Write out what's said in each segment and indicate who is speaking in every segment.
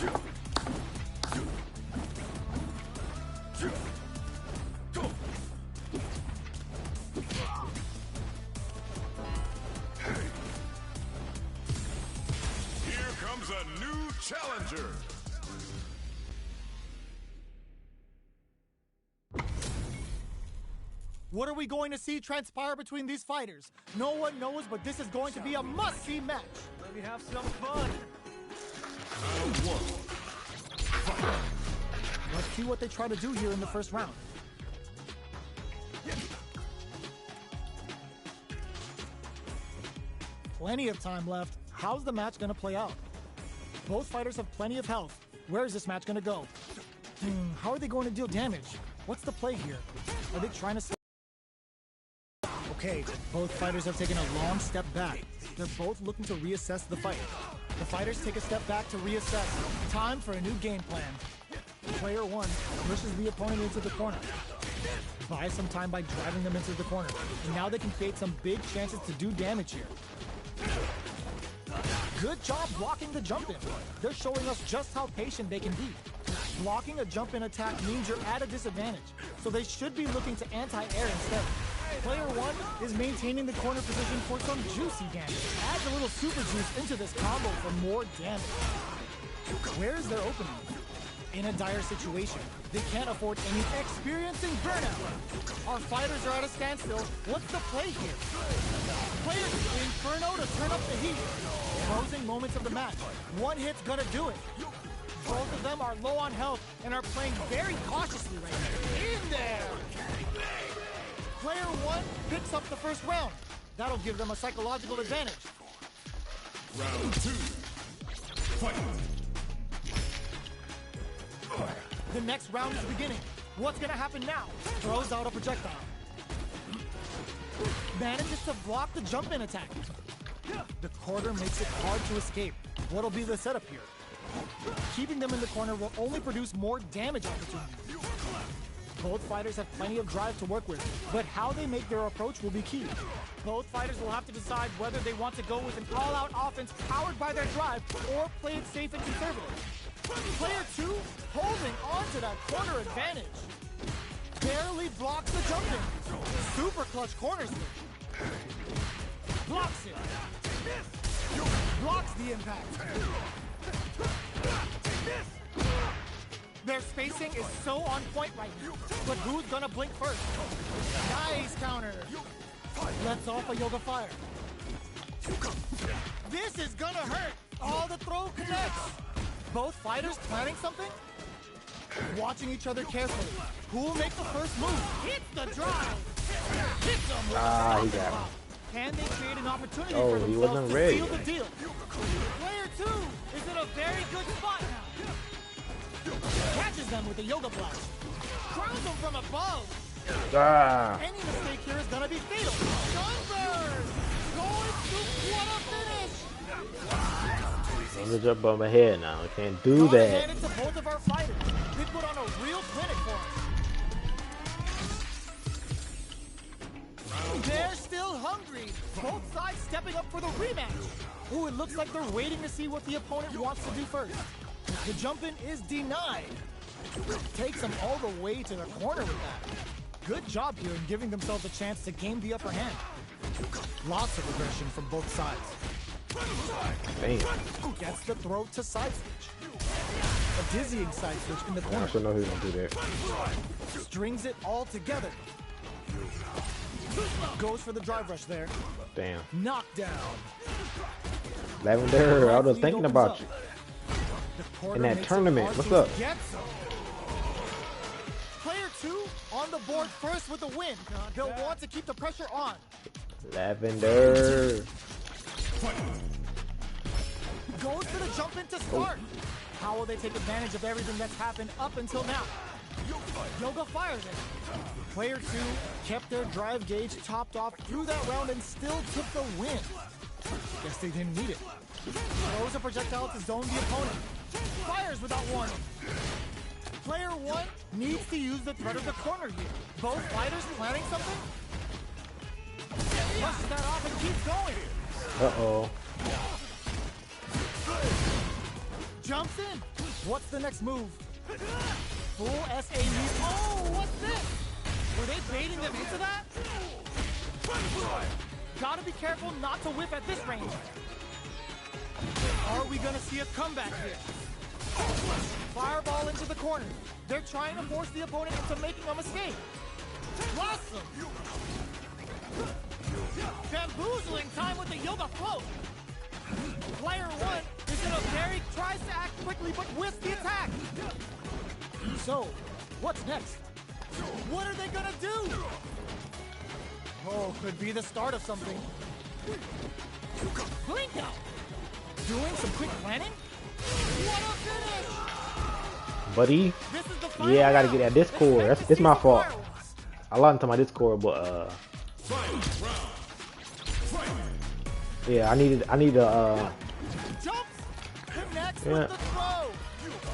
Speaker 1: Here comes a new challenger.
Speaker 2: What are we going to see transpire between these fighters? No one knows, but this is going to be a must-see match.
Speaker 3: Let me have some fun.
Speaker 1: Round one.
Speaker 2: Let's see what they try to do here in the first round. Plenty of time left. How's the match going to play out? Both fighters have plenty of health. Where is this match going to go? How are they going to deal damage? What's the play here? Are they trying to... Okay, both fighters have taken a long step back. They're both looking to reassess the fight. The fighters take a step back to reassess. Time for a new game plan. Player one pushes the opponent into the corner. Buys some time by driving them into the corner. And now they can create some big chances to do damage here. Good job blocking the jump in. They're showing us just how patient they can be. Blocking a jump in attack means you're at a disadvantage, so they should be looking to anti-air instead. Player one is maintaining the corner position for some juicy damage. Adds a little super juice into this combo for more damage. Where's their opening? In a dire situation, they can't afford any experiencing burnout. Our fighters are at a standstill. What's the play here? Players Inferno to turn up the heat. Closing moments of the match. One hit's gonna do it. Both of them are low on health and are playing very cautiously right now. In there! Player one picks up the first round. That'll give them a psychological advantage.
Speaker 1: Round two. Fight.
Speaker 2: The next round is beginning. What's gonna happen now? Throws out a projectile. Manages to block the jump-in attack. The corner makes it hard to escape. What'll be the setup here? Keeping them in the corner will only produce more damage opportunities. Both fighters have plenty of drive to work with, but how they make their approach will be key. Both fighters will have to decide whether they want to go with an all-out offense powered by their drive or play it safe and conservative. Player two holding on to that corner advantage. Barely blocks the jump in. Super clutch corner switch. Blocks it. Blocks the impact. Their spacing is so on point right now. But who's gonna blink first? Nice counter. Lets off a yoga fire. This is gonna hurt. Oh, the throw connects. Both fighters planning something? Watching each other carefully. Who will make the first move? Hits the drive. Hits them.
Speaker 4: He got him.
Speaker 2: Can they create an opportunity
Speaker 4: Oh,
Speaker 2: for
Speaker 4: he
Speaker 2: themselves
Speaker 4: wasn't
Speaker 2: to
Speaker 4: ready.
Speaker 2: seal the deal? Player two is in a very good spot now. Catches them with a yoga blast. Crowns them from above. Any mistake here is gonna be fatal. Sunburn! Going to what a finish!
Speaker 4: Don't jump on my head now. I can't do
Speaker 2: Gotta
Speaker 4: that.
Speaker 2: hand it to both of our fighters. They put on a real clinic for us. They're still hungry. Both sides stepping up for the rematch. Ooh, it looks like they're waiting to see what the opponent wants to do first. The jump-in is denied. Takes them all the way to the corner with that. Good job here in giving themselves a chance to gain the upper hand. Lots of aggression from both sides.
Speaker 4: Damn.
Speaker 2: Gets the throw to side switch. A dizzying side switch in the
Speaker 4: I
Speaker 2: corner.
Speaker 4: should know who's gonna do that.
Speaker 2: Strings it all together. Goes for the drive rush there.
Speaker 4: Damn.
Speaker 2: Knockdown.
Speaker 4: Lavender, I was thinking about you. In that tournament. What's up?
Speaker 2: Player two on the board first with the win. They'll want to keep the pressure on.
Speaker 4: Lavender.
Speaker 2: Goes for the jump in to start. How will they take advantage of everything that's happened up until now? Yoga fire there. Player two kept their drive gauge topped off through that round and still took the win. Guess they didn't need it. Throws a projectile to zone the opponent. Fires without warning. Player one needs to use the threat of the corner here. Both fighters planning something? Pushes that off and keeps going.
Speaker 4: Uh-oh.
Speaker 2: Jumps in. What's the next move? Full SA lead. Oh, what's this? Were they baiting them into that? Gotta be careful not to whiff at this range. Are we gonna see a comeback here? Fireball into the corner. They're trying to force the opponent into making a mistake. Dhalsim! Bamboozling time with the yoga float. Player one is in a very tries to act quickly but whiffs the attack. So, what's next? What are they gonna do? Oh, could be the start of something. Blink out! Doing some quick planning? What a finish!
Speaker 4: Buddy.
Speaker 2: This is the final
Speaker 4: Yeah, I gotta
Speaker 2: round.
Speaker 4: get that Discord. It's my fault. I logged into my Discord, but yeah, I need to
Speaker 2: Jumps! Connects
Speaker 4: Yeah.
Speaker 2: with the throw!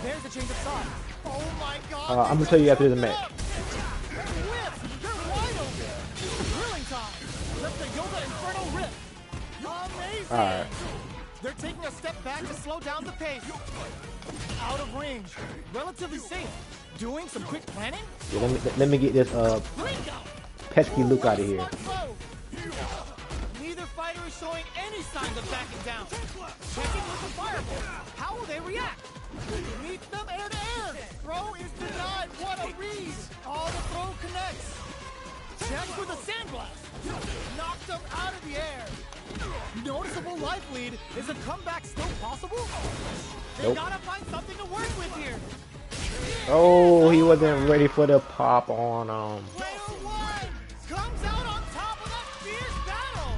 Speaker 2: There's a change of sides. Oh my god!
Speaker 4: I'm gonna tell you after the match.
Speaker 2: Whips! They're wide open! Drilling time! Let the Yoga Inferno rip! Amazing!
Speaker 4: Alright.
Speaker 2: They're taking a step back to slow down the pace. Out of range. Relatively safe. Doing some quick planning?
Speaker 4: Yeah, let me get this
Speaker 2: Blink out!
Speaker 4: pesky Luke out of here.
Speaker 2: Smart throw. Neither fighter is showing any signs of backing down. Checking with the fireball. How will they react? Meet them air to air. Throw is denied. What a read. Oh, the throw connects. Check with a sandblast. Knocked them out of the air. Noticeable life lead. Is a comeback still possible? They
Speaker 4: Nope.
Speaker 2: gotta find something to work with here.
Speaker 4: Oh, he wasn't ready for the pop on
Speaker 2: Player one comes out on top of that fierce battle.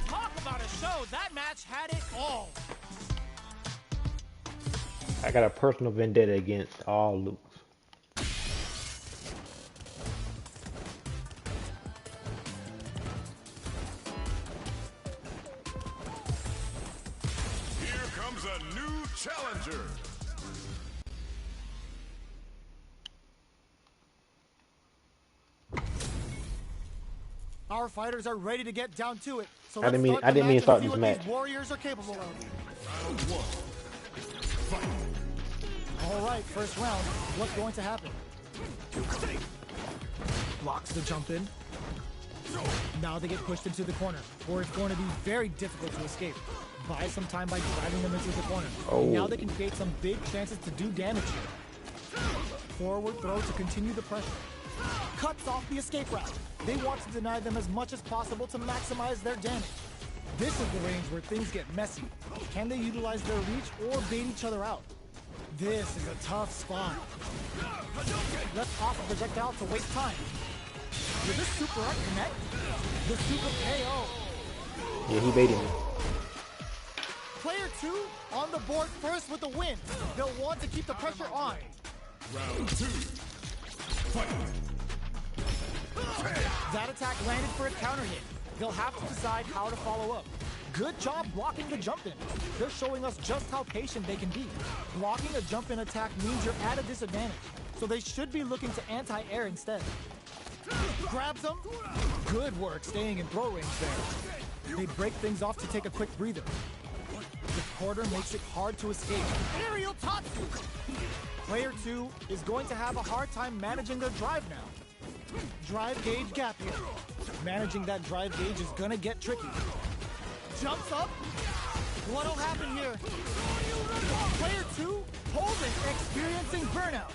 Speaker 2: Talk about a show. That match had it all.
Speaker 4: I got a personal vendetta against all Lukes.
Speaker 1: Here comes a new challenger.
Speaker 2: Our fighters are ready to get down to it. So
Speaker 4: I didn't mean-
Speaker 2: let's
Speaker 4: I didn't mean to
Speaker 2: start
Speaker 4: start
Speaker 2: the
Speaker 4: this
Speaker 2: match and see what
Speaker 4: match.
Speaker 2: these warriors are capable of.
Speaker 1: Round one. Fight.
Speaker 2: All right, first round. What's going to happen? Blocks the jump in. Now they get pushed into the corner, or it's going to be very difficult to escape. Buy some time by driving them into the corner.
Speaker 4: Oh.
Speaker 2: Now they can create some big chances to do damage here. Forward throw to continue the pressure. Cuts off the escape route. They want to deny them as much as possible to maximize their damage. This is the range where things get messy. Can they utilize their reach or bait each other out? This is a tough spot. Let's toss a projectile to waste time. Will this super art connect? The super KO.
Speaker 4: Yeah, he baited me.
Speaker 2: Player two on the board first with the win. They'll want to keep the pressure on.
Speaker 1: Round two. Fight.
Speaker 2: That attack landed for a counter hit. They'll have to decide how to follow up. Good job blocking the jump in. They're showing us just how patient they can be. Blocking a jump in attack means you're at a disadvantage, so they should be looking to anti-air instead. Grabs them. Good work staying in throw range there. They break things off to take a quick breather. The quarter makes it hard to escape. Aerial Tatsu! Player two is going to have a hard time managing their drive now. Drive gauge gap here. Managing that drive gauge is gonna get tricky. Jumps up. What'll happen here? Player two, holding, experiencing burnout.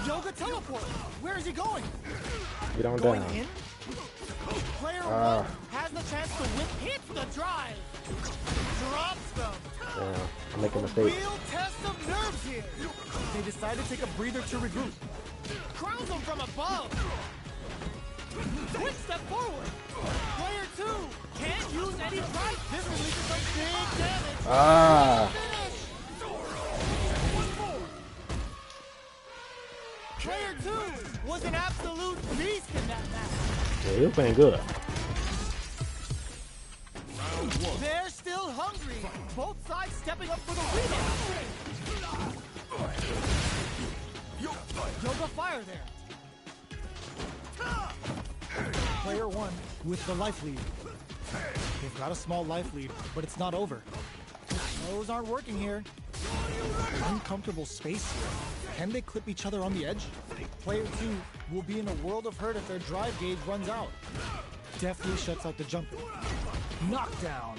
Speaker 2: Yoga teleport. Where is he going?
Speaker 4: Get on
Speaker 2: Going
Speaker 4: down.
Speaker 2: in? Player one has the chance to whip, hits the drive. Drops them.
Speaker 4: Yeah, I'm making a mistake.
Speaker 2: Real test of nerves here. They decide to take a breather to regroup. Crowns them from above. Quick step forward. Player two can't use any drive. This releases some big damage.
Speaker 4: Ah,
Speaker 2: Finish. Player two was an absolute beast in that match.
Speaker 4: yeah, he was playing good.
Speaker 1: Round one.
Speaker 2: They're still hungry. Both sides stepping up for the rematch. Yoga fire there. Player one with the life lead. They've got a small life lead, but it's not over. Those aren't working here. Uncomfortable space here. Can they clip each other on the edge? Player 2 will be in a world of hurt if their drive gauge runs out. Deftly shuts out the jumper. Knockdown.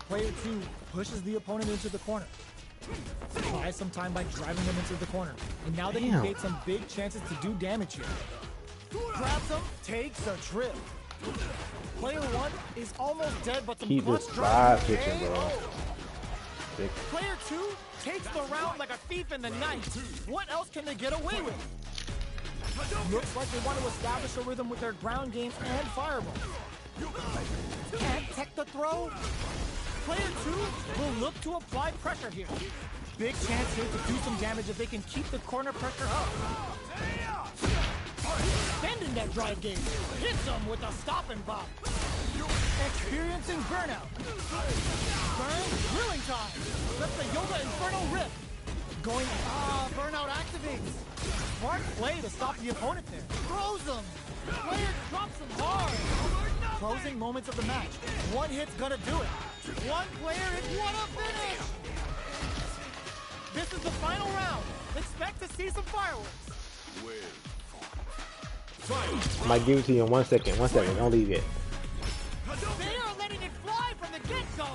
Speaker 2: Player 2 pushes the opponent into the corner. Buys some time by driving them into the corner. And now they can create some big chances to do damage here. Grabs him, takes a trip. Player 1 is almost dead, but some
Speaker 4: Keep
Speaker 2: clutch
Speaker 4: this
Speaker 2: drive.
Speaker 4: vibe pitching, bro.
Speaker 2: Player 2 takes the round like a thief in the night. What else can they get away with? Looks like they want to establish a rhythm with their ground game and fireball. Can't tech the throw. Player 2 will look to apply pressure here. Big chance here to do some damage if they can keep the corner pressure up. Extending that drive gauge. Hits them with a stop and pop. Experiencing burnout. Burn, drilling time. That's the Yoga Inferno rip. Going, burnout activates. Smart play to stop the opponent there. Throws them. Player drops them hard. Closing moments of the match. One hit's gonna do it. One player is what a finish. This is the final round. Expect to see some fireworks.
Speaker 4: I might give it to you in 1 second. 1 second. Don't leave yet.
Speaker 2: They are letting it fly from the get-go.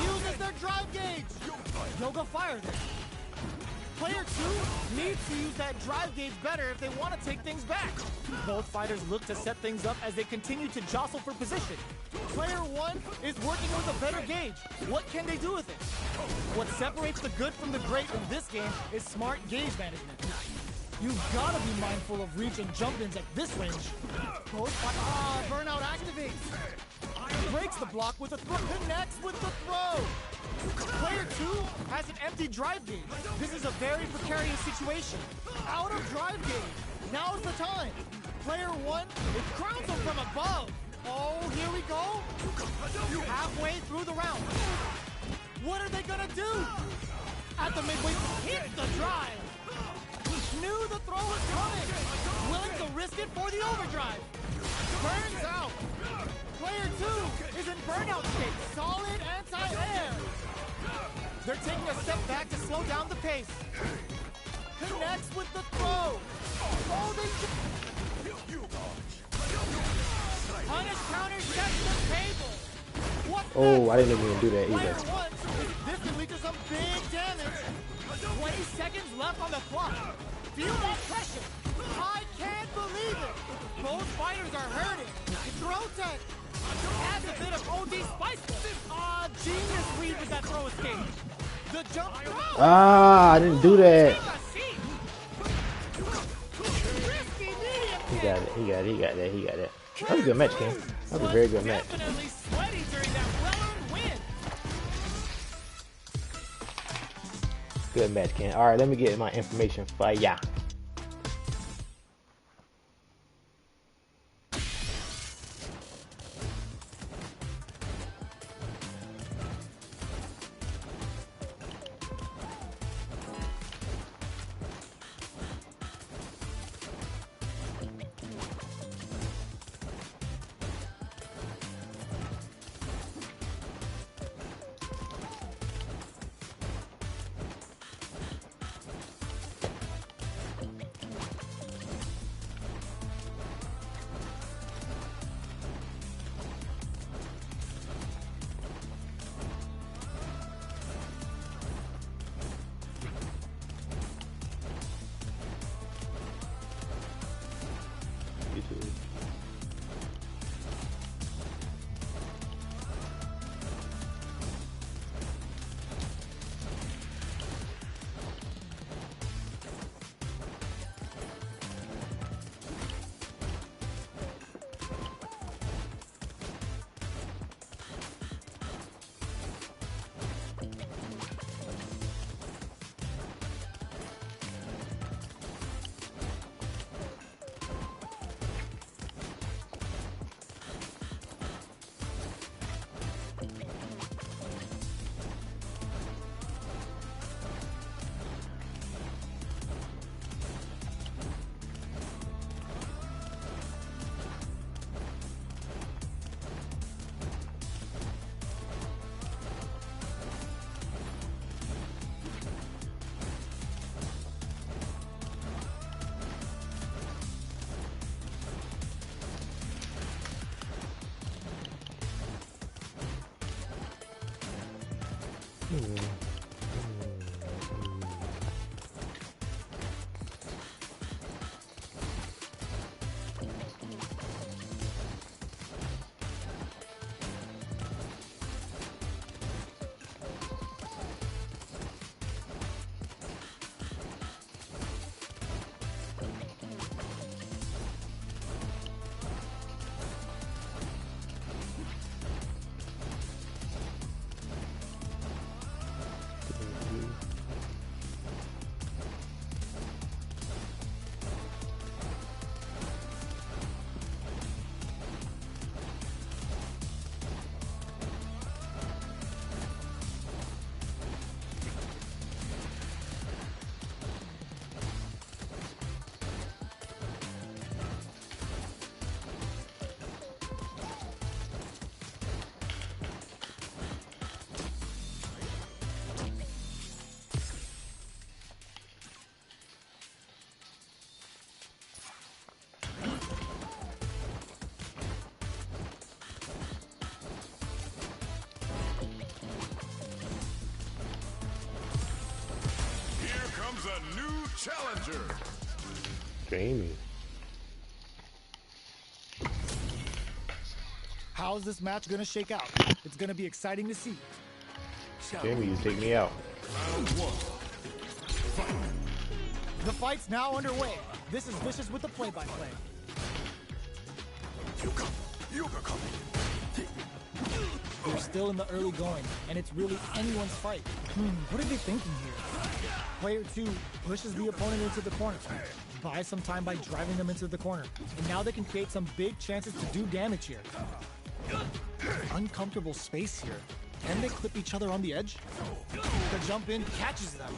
Speaker 2: Uses their drive gauge. Yoga fire there. Player 2 needs to use that drive gauge better if they want to take things back. Both fighters look to set things up as they continue to jostle for position. Player 1 is working with a better gauge. What can they do with it? What separates the good from the great in this game is smart gauge management. You've got to be mindful of reach and jump-ins at this range. Burnout activates. Breaks the block with a throw. Connects with the throw. Player 2 has an empty drive gauge. This is a very precarious situation. Out of drive gauge. Now's the time. Player 1, it crowns him from above. Oh, here we go. Halfway through the round. What are they gonna do? At the midway, hit the drive. Knew the throw was coming. Willing to risk it for the overdrive. Burns out. Player 2 is in burnout state. Solid anti-air. They're taking a step back to slow down the pace. Connects with the throw. Oh, they... Punish counter checks the table. What
Speaker 4: Oh, I didn't even do that
Speaker 2: Player
Speaker 4: either.
Speaker 2: 1, this can lead to some big damage. 20 seconds left on the clock. Feel that pressure. I can't believe it. Both fighters are hurting. Throw tech. Adds a bit of OD spice. Genius read with that throw escape. The jump.
Speaker 4: I didn't do that.
Speaker 2: Risky medium.
Speaker 4: He got it. He got it. He got that. He got that. That was a good match, King. That was a very good match.
Speaker 2: Definitely sweaty during that well-earned win.
Speaker 4: Good match, King. All right, let me get my information for ya.
Speaker 1: comes a new challenger.
Speaker 4: Jamie.
Speaker 2: How's this match gonna shake out? It's gonna be exciting to see.
Speaker 4: Jamie, you take me out.
Speaker 1: Round one. Fight.
Speaker 2: The fight's now underway. This is Vicious with the play-by-play. We're still in the early going, and it's really anyone's fight. What are they thinking here? Player 2 pushes the opponent into the corner. Buys some time by driving them into the corner. And now they can create some big chances to do damage here. Uncomfortable space here. Can they clip each other on the edge? The jump in catches them.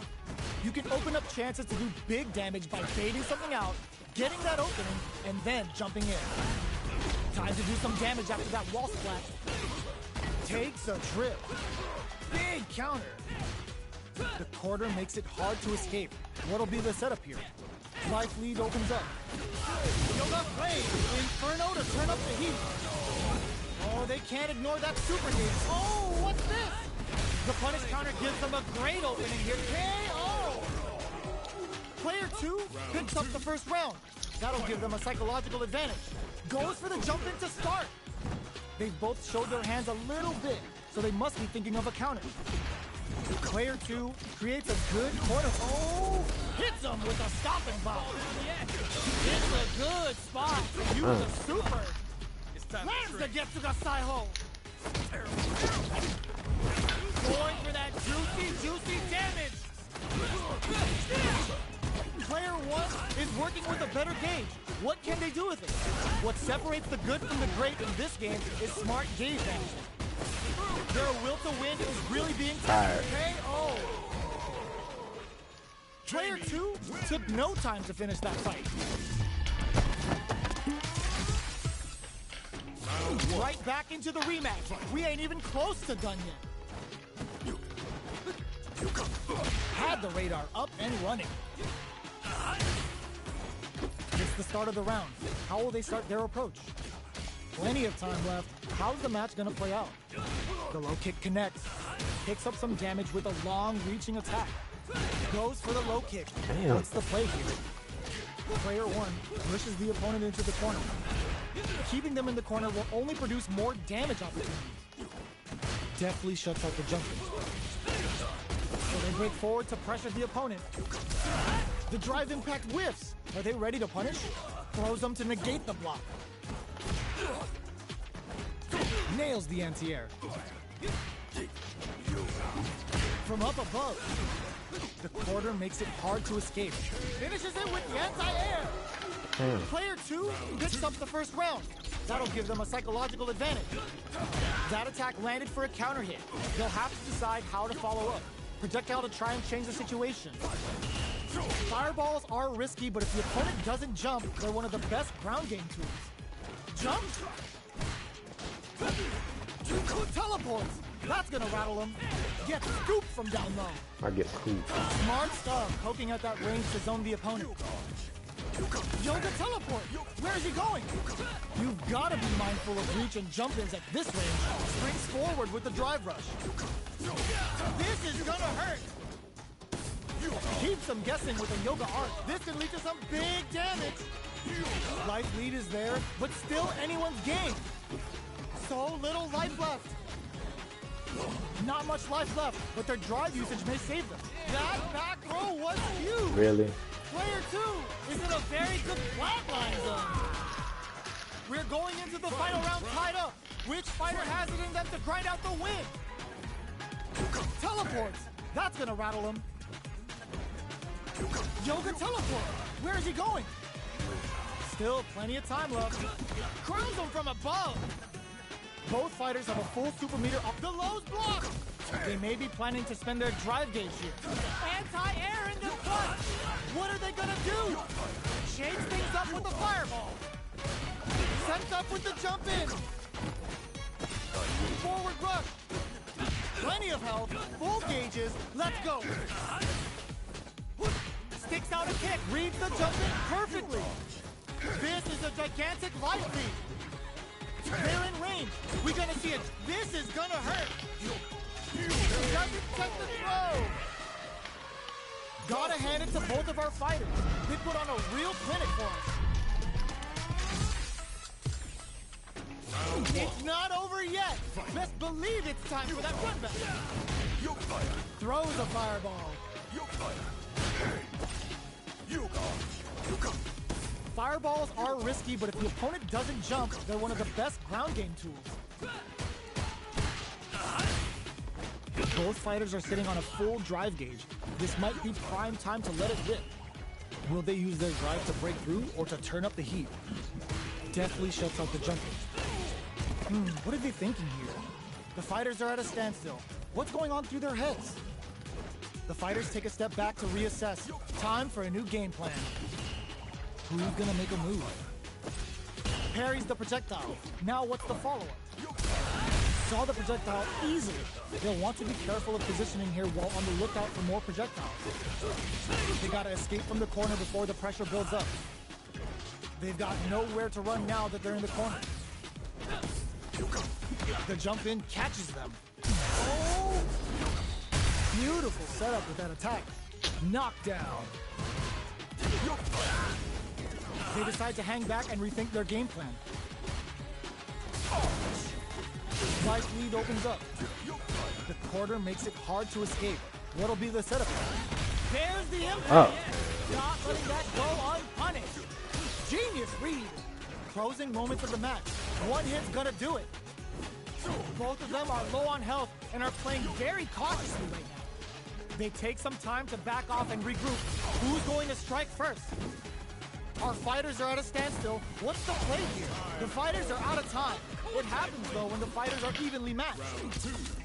Speaker 2: You can open up chances to do big damage by baiting something out, getting that opening, and then jumping in. Time to do some damage after that wall splat. Takes a trip. Big counter. The quarter makes it hard to escape. What'll be the setup here? Life lead opens up. Yoga play. Inferno to turn up the heat. Oh, they can't ignore that super game. Oh, what's this? The punish counter gives them a great opening here. KO! Player 2 picks up the first round. That'll give them a psychological advantage. Goes for the jump in to start. They've both showed their hands a little bit, so they must be thinking of a counter. Player 2 creates a good corner. Oh! Hits him with a stomping bomb. It's a good spot to use a super. Lands the Getsuga Saiho. Going for that juicy damage. Player 1 is working with a better gauge. What can they do with it? What separates the good from the great in this game is smart gauge management. Their will to win is really being tested. KO. Player 2 took no time to finish that fight. Right back into the rematch. We ain't even close to done yet. Had the radar up and running. It's the start of the round. How will they start their approach? Plenty of time left. How's the match gonna play out? The low kick connects. Picks up some damage with a long reaching attack. Goes for the low kick.
Speaker 4: Damn.
Speaker 2: What's the play here? Player 1 pushes the opponent into the corner. Keeping them in the corner will only produce more damage opportunities. Deftly shuts out the jumping. So they break forward to pressure the opponent. The drive impact whiffs. Are they ready to punish? Throws them to negate the block. Nails the anti-air. From up above, the quarter makes it hard to escape. Finishes it with the anti-air. Player 2 picks up the first round. That'll give them a psychological advantage. That attack landed for a counter hit. They'll have to decide how to follow up. Projectile to try and change the situation. Fireballs are risky, but if the opponent doesn't jump, they're one of the best ground game tools. Jump! Teleports! That's gonna rattle them. Get scooped from down low.
Speaker 4: I get scooped.
Speaker 2: Smart stuff, poking at that range to zone the opponent. Yoga teleport! Where is he going? You've got to be mindful of reach and jump-ins at this range. Springs forward with the drive rush. This is gonna hurt! Keeps them guessing with a yoga arc. This can lead to some big damage. Life lead is there, but still anyone's game. So little life left. Not much life left, but their drive usage may save them. That back row was huge.
Speaker 4: Really?
Speaker 2: Player 2 is in a very good flatline zone. We're going into the final round tied up. Which fighter has it in them to grind out the win? Teleports. That's gonna rattle him. Yoga teleport. Where is he going? Still plenty of time left. Crowns him from above. Both fighters have a full super meter up. The low's blocked. They may be planning to spend their drive gauge here. Anti-air in the punch. What are they gonna do? Shades things up with the fireball. Sets up with the jump in. Forward rush. Plenty of health. Full gauges. Let's go. Sticks out a kick. Reads the jump in perfectly. This is a gigantic life lead. They're in range. We're gonna see it. This is gonna hurt. Doesn't check the throw. Gotta hand hand it to both of our fighters. They put on a real clinic for us. It's not over yet. Best believe it's time for that run back. Throws a fireball. Fireballs are risky, but if the opponent doesn't jump, they're one of the best ground game tools. Both fighters are sitting on a full drive gauge. This might be prime time to let it rip. Will they use their drive to break through or to turn up the heat? Definitely shuts out the jumping. What are they thinking here? The fighters are at a standstill. What's going on through their heads? The fighters take a step back to reassess. Time for a new game plan. Who's gonna make a move? Parries the projectile. Now what's the follow-up? Saw the projectile easily. They'll want to be careful of positioning here while on the lookout for more projectiles. They gotta escape from the corner before the pressure builds up. They've got nowhere to run now that they're in the corner. The jump in catches them. Oh! Beautiful setup with that attack. Knockdown. They decide to hang back and rethink their game plan. Nice lead opens up. The corner makes it hard to escape. What'll be the setup? There's the impact. Not letting that go unpunished. Genius read. Closing moments of the match. One hit's gonna do it. Both of them are low on health and are playing very cautiously right now. They take some time to back off and regroup. Who's going to strike first? Our fighters are at a standstill. What's the play here? The fighters are out of time. It happens, though, when the fighters are evenly matched.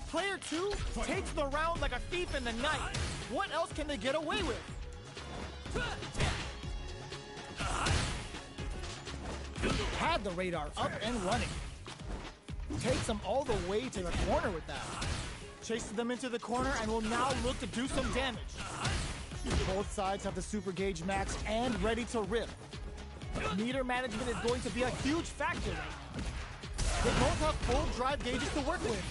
Speaker 2: Player 2 takes the round like a thief in the night. What else can they get away with? Had the radar up and running. Takes them all the way to the corner with that. Chases them into the corner and will now look to do some damage. Both sides have the super gauge maxed and ready to rip. Meter management is going to be a huge factor right now. They both have full drive gauges to work with.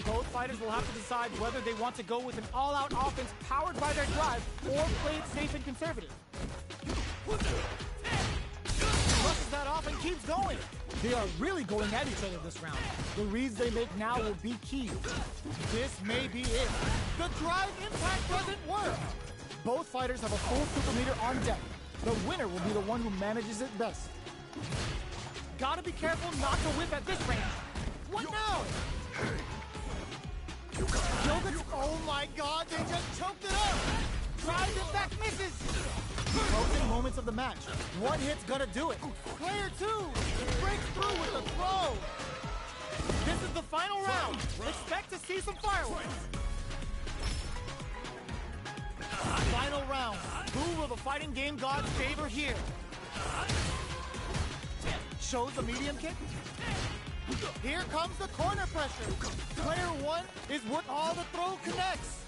Speaker 2: Both fighters will have to decide whether they want to go with an all-out offense powered by their drive or play it safe and conservative. Brushes that off and keeps going. They are really going at each other this round. The reads they make now will be key. This may be it. The drive impact doesn't work. Both fighters have a full super meter on deck. The winner will be the one who manages it best. Gotta be careful not to whip at this range. What now? Yoga, oh my god, they just choked it up. Drive impact misses. Closing moments of the match. One hit's gonna do it. Player 2 breaks through with the throw. This is the final round. Expect to see some fireworks. Final round. Who will the fighting game gods favor here? Shows the medium kick. Here comes the corner pressure. Player 1 is what all the throw connects.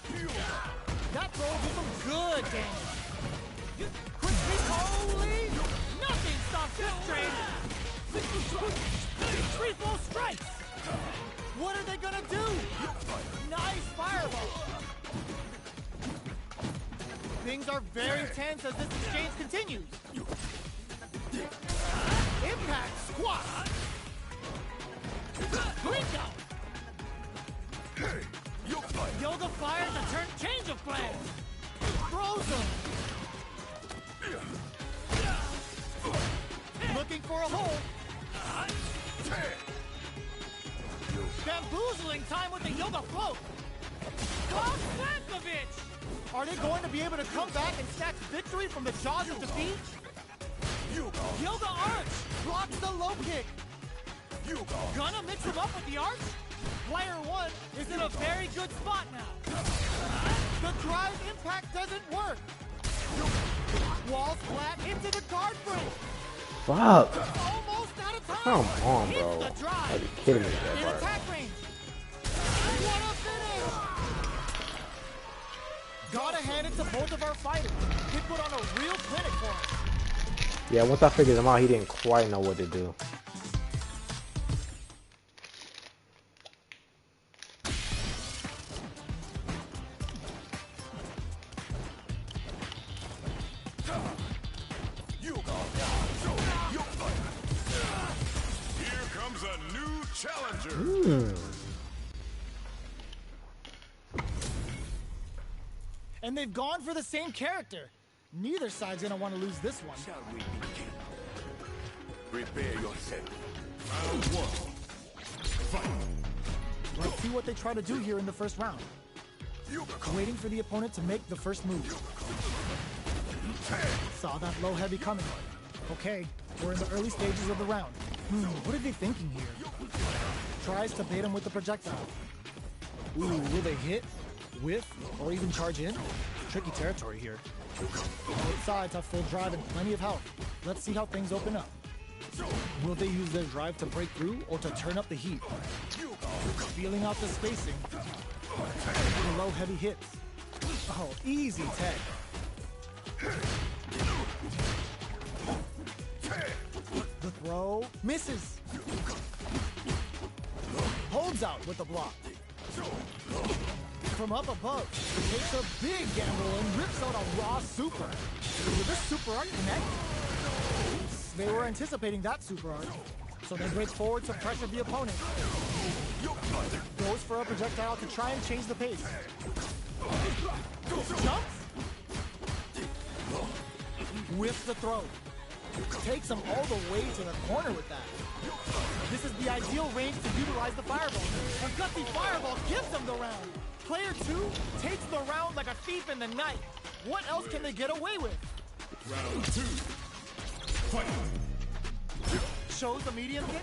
Speaker 2: That throw did some good damage. Quickly, holy! Nothing stops this train! 3 full strikes! What are they gonna do? Nice fireball! Things are very tense as this exchange continues. Impact squat! Blinko! Yoga fires a turn change of plans! Throws him! Looking for a hole. Bamboozling time with the yoga float. Blankovic! Are they going to be able to come back and snatch victory from the jaws of defeat? Yoga arch blocks the low kick. Gonna mix him up with the arch? Player 1 is in a very good spot now. The drive impact doesn't work. Walls flat into the guard break.
Speaker 4: Fuck.
Speaker 2: Almost out of time.
Speaker 4: Come on, bro.
Speaker 2: Hits the drive.
Speaker 4: Are you kidding me?
Speaker 2: In
Speaker 4: That
Speaker 2: attack range. What a finish. Gotta hand it to both of our fighters. He put on a real clinic for us.
Speaker 4: Yeah, once I figured him out, he didn't quite know what to do.
Speaker 1: Here comes a new challenger.
Speaker 2: And they've gone for the same character. Neither side's gonna want to lose this one.
Speaker 3: Shall we begin? Prepare yourself.
Speaker 1: Round one. Fight.
Speaker 2: Let's see what they try to do here in the first round. Waiting for the opponent to make the first move. Saw that low heavy coming. Okay, we're in the early stages of the round. What are they thinking here? Tries to bait him with the projectile. Ooh, will they hit, whiff, or even charge in? Tricky territory here. Both sides have full drive and plenty of health. Let's see how things open up. Will they use their drive to break through or to turn up the heat? Feeling out the spacing. The low heavy hits. Oh, easy tag. The throw misses. Holds out with the block. From up above, takes a big gamble and rips out a raw super. Will this super art connect? They were anticipating that super art, so they break forward to pressure the opponent. Goes for a projectile to try and change the pace. Jumps. Whiffs the throw. Takes him all the way to the corner with that. This is the ideal range to utilize the fireball. A gutsy fireball gives them the round. Player 2 takes the round like a thief in the night. What else can they get away with?
Speaker 1: Round two. Fight.
Speaker 2: Shows the medium hit.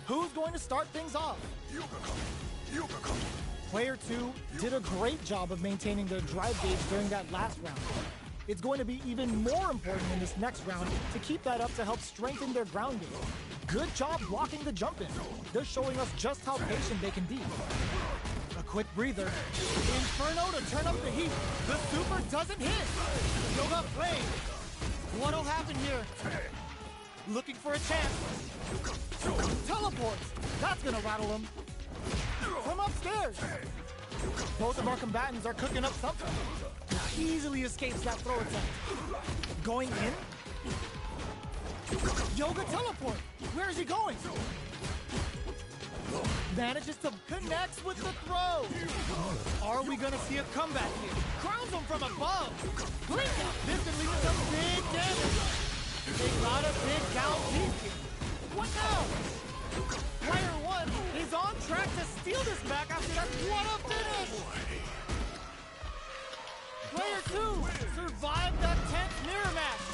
Speaker 2: Who's going to start things off? Player 2 did a great job of maintaining their drive gauge during that last round. It's going to be even more important in this next round to keep that up to help strengthen their ground game. Good job blocking the jump in. They're showing us just how patient they can be. A quick breather. Inferno to turn up the heat. The super doesn't hit. Yoga flame. What'll happen here? Looking for a chance. Teleports. That's gonna rattle him. From upstairs. Both of our combatants are cooking up something. Easily escapes that throw attack. Going in? Yoga teleport. Where is he going? Manages to connect with the throw. Are we gonna see a comeback here? Crowns him from above. Blink. This could lead to some big damage. They got a big down piece here. What now? Player 1 is on track to steal this back after that. What a finish! Player 2 survived that tense mirror match.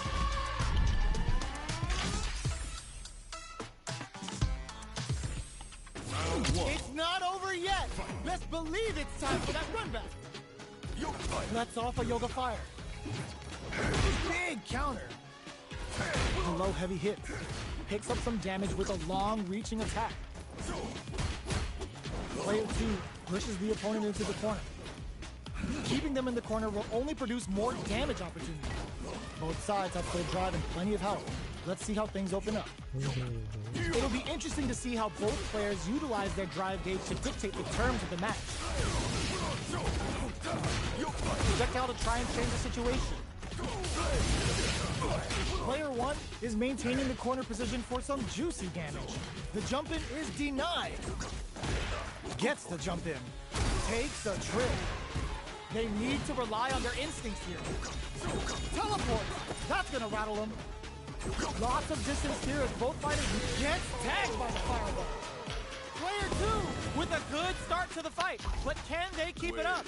Speaker 1: Round one.
Speaker 2: It's not over yet. Best believe it's time for that run back. Let's off a yoga fire. Big counter. The low heavy hit. Picks up some damage with a long reaching attack. Player 2 pushes the opponent into the corner. Keeping them in the corner will only produce more damage opportunities. Both sides have full drive and plenty of health. Let's see how things open up. It'll be interesting to see how both players utilize their drive gauge to dictate the terms of the match. Projectile to try and change the situation. Player 1 is maintaining the corner position for some juicy damage. The jump in is denied. Gets the jump in. Takes a trip. They need to rely on their instincts here. Teleport. That's gonna rattle them. Lots of distance here as both fighters get tagged by the fireball. Player 2 with a good start to the fight, but can they keep it up?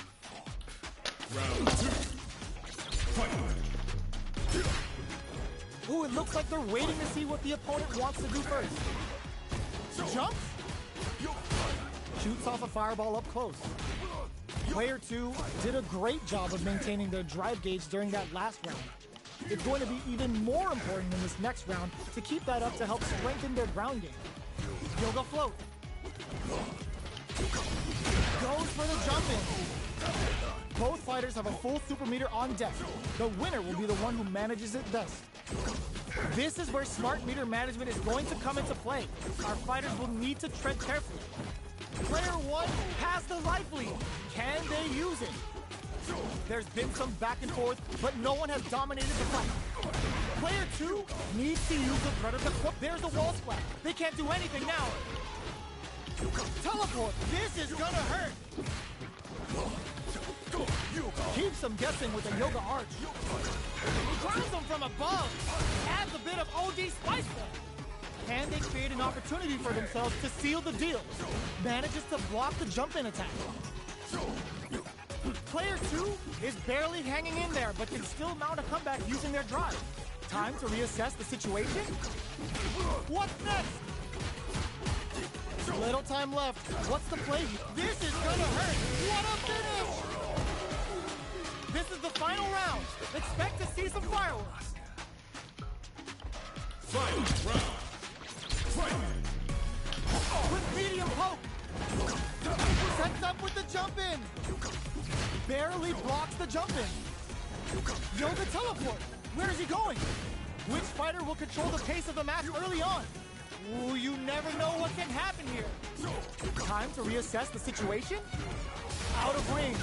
Speaker 1: Round two. Fight.
Speaker 2: Ooh, it looks like they're waiting to see what the opponent wants to do first. Jumps. Shoots off a fireball up close. Player 2 did a great job of maintaining their drive gauge during that last round. It's going to be even more important in this next round to keep that up to help strengthen their ground game. Yoga float. Goes for the jump in. Both fighters have a full super meter on deck. The winner will be the one who manages it best. This is where smart meter management is going to come into play. Our fighters will need to tread carefully. Player 1 has the life lead. Can they use it? There's been some back and forth, but no one has dominated the fight. Player 2 needs to use the threat of the quip. There's a wall splat. They can't do anything now. Teleport. This is gonna hurt. Keeps them guessing with a yoga arch. Grabs them from above. Adds a bit of OD spice there. And they create an opportunity for themselves to seal the deal. Manages to block the jump-in attack. Player 2 is barely hanging in there, but can still mount a comeback using their drive. Time to reassess the situation. What's next? Little time left. What's the play? This is gonna hurt. What a finish! This is the final round. Expect to see some fireworks.
Speaker 1: Final round. Fight!
Speaker 2: With medium poke. Sets up with the jump in. Barely blocks the jump in. Yoga teleport. Where is he going? Which fighter will control the pace of the match early on? Ooh, you never know what can happen here. Time to reassess the situation. Out of range.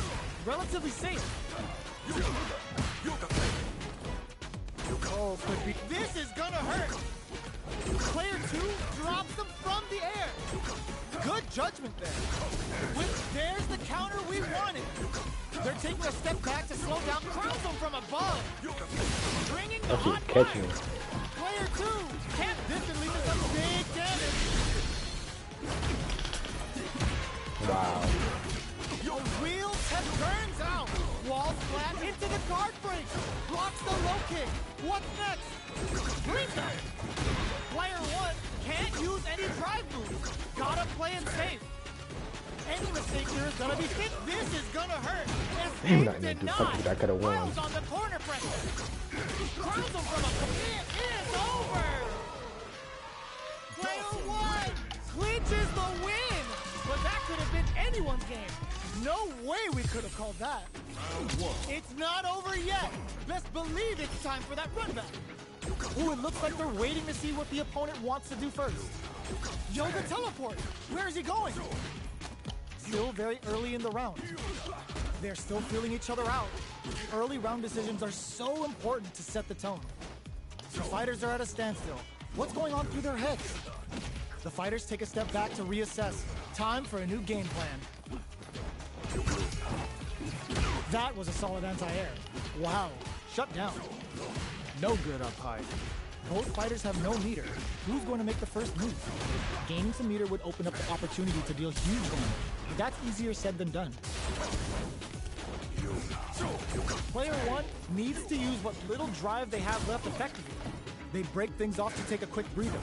Speaker 2: Relatively safe. Oh, could be. This is gonna hurt. Player 2 drops them from the air. Good judgment there. There's the counter we wanted. They're taking a step back to slow down. Crowns them from above. Bringing the hot
Speaker 4: catching.
Speaker 2: Player 2 can't distantly do some big damage.
Speaker 4: Wow.
Speaker 2: A real test burns out. Wall flat into the guard break. Blocks the low kick. What's next? Green back. Player 1 can't use any drive moves. Gotta play it safe. Any mistake here is gonna be fit. This is gonna hurt.
Speaker 4: Damn, not gonna do something that could have won.
Speaker 2: Miles on the corner pressure. Crowns him from a it is over. Player 1 clinches the win. But that could have been anyone's game. No way we could have called that. It's not over yet. Best believe it's time for that run back. Ooh, it looks like they're waiting to see what the opponent wants to do first. Yoga teleport. Where is he going? Still very early in the round. They're still feeling each other out. Early round decisions are so important to set the tone. The fighters are at a standstill. What's going on through their heads? The fighters take a step back to reassess. Time for a new game plan. That was a solid anti-air. Wow, shut down. No good up high. Both fighters have no meter. Who's going to make the first move? Gaining some meter would open up the opportunity to deal huge damage. That's easier said than done. Player 1 needs to use what little drive they have left effectively. They break things off to take a quick breather.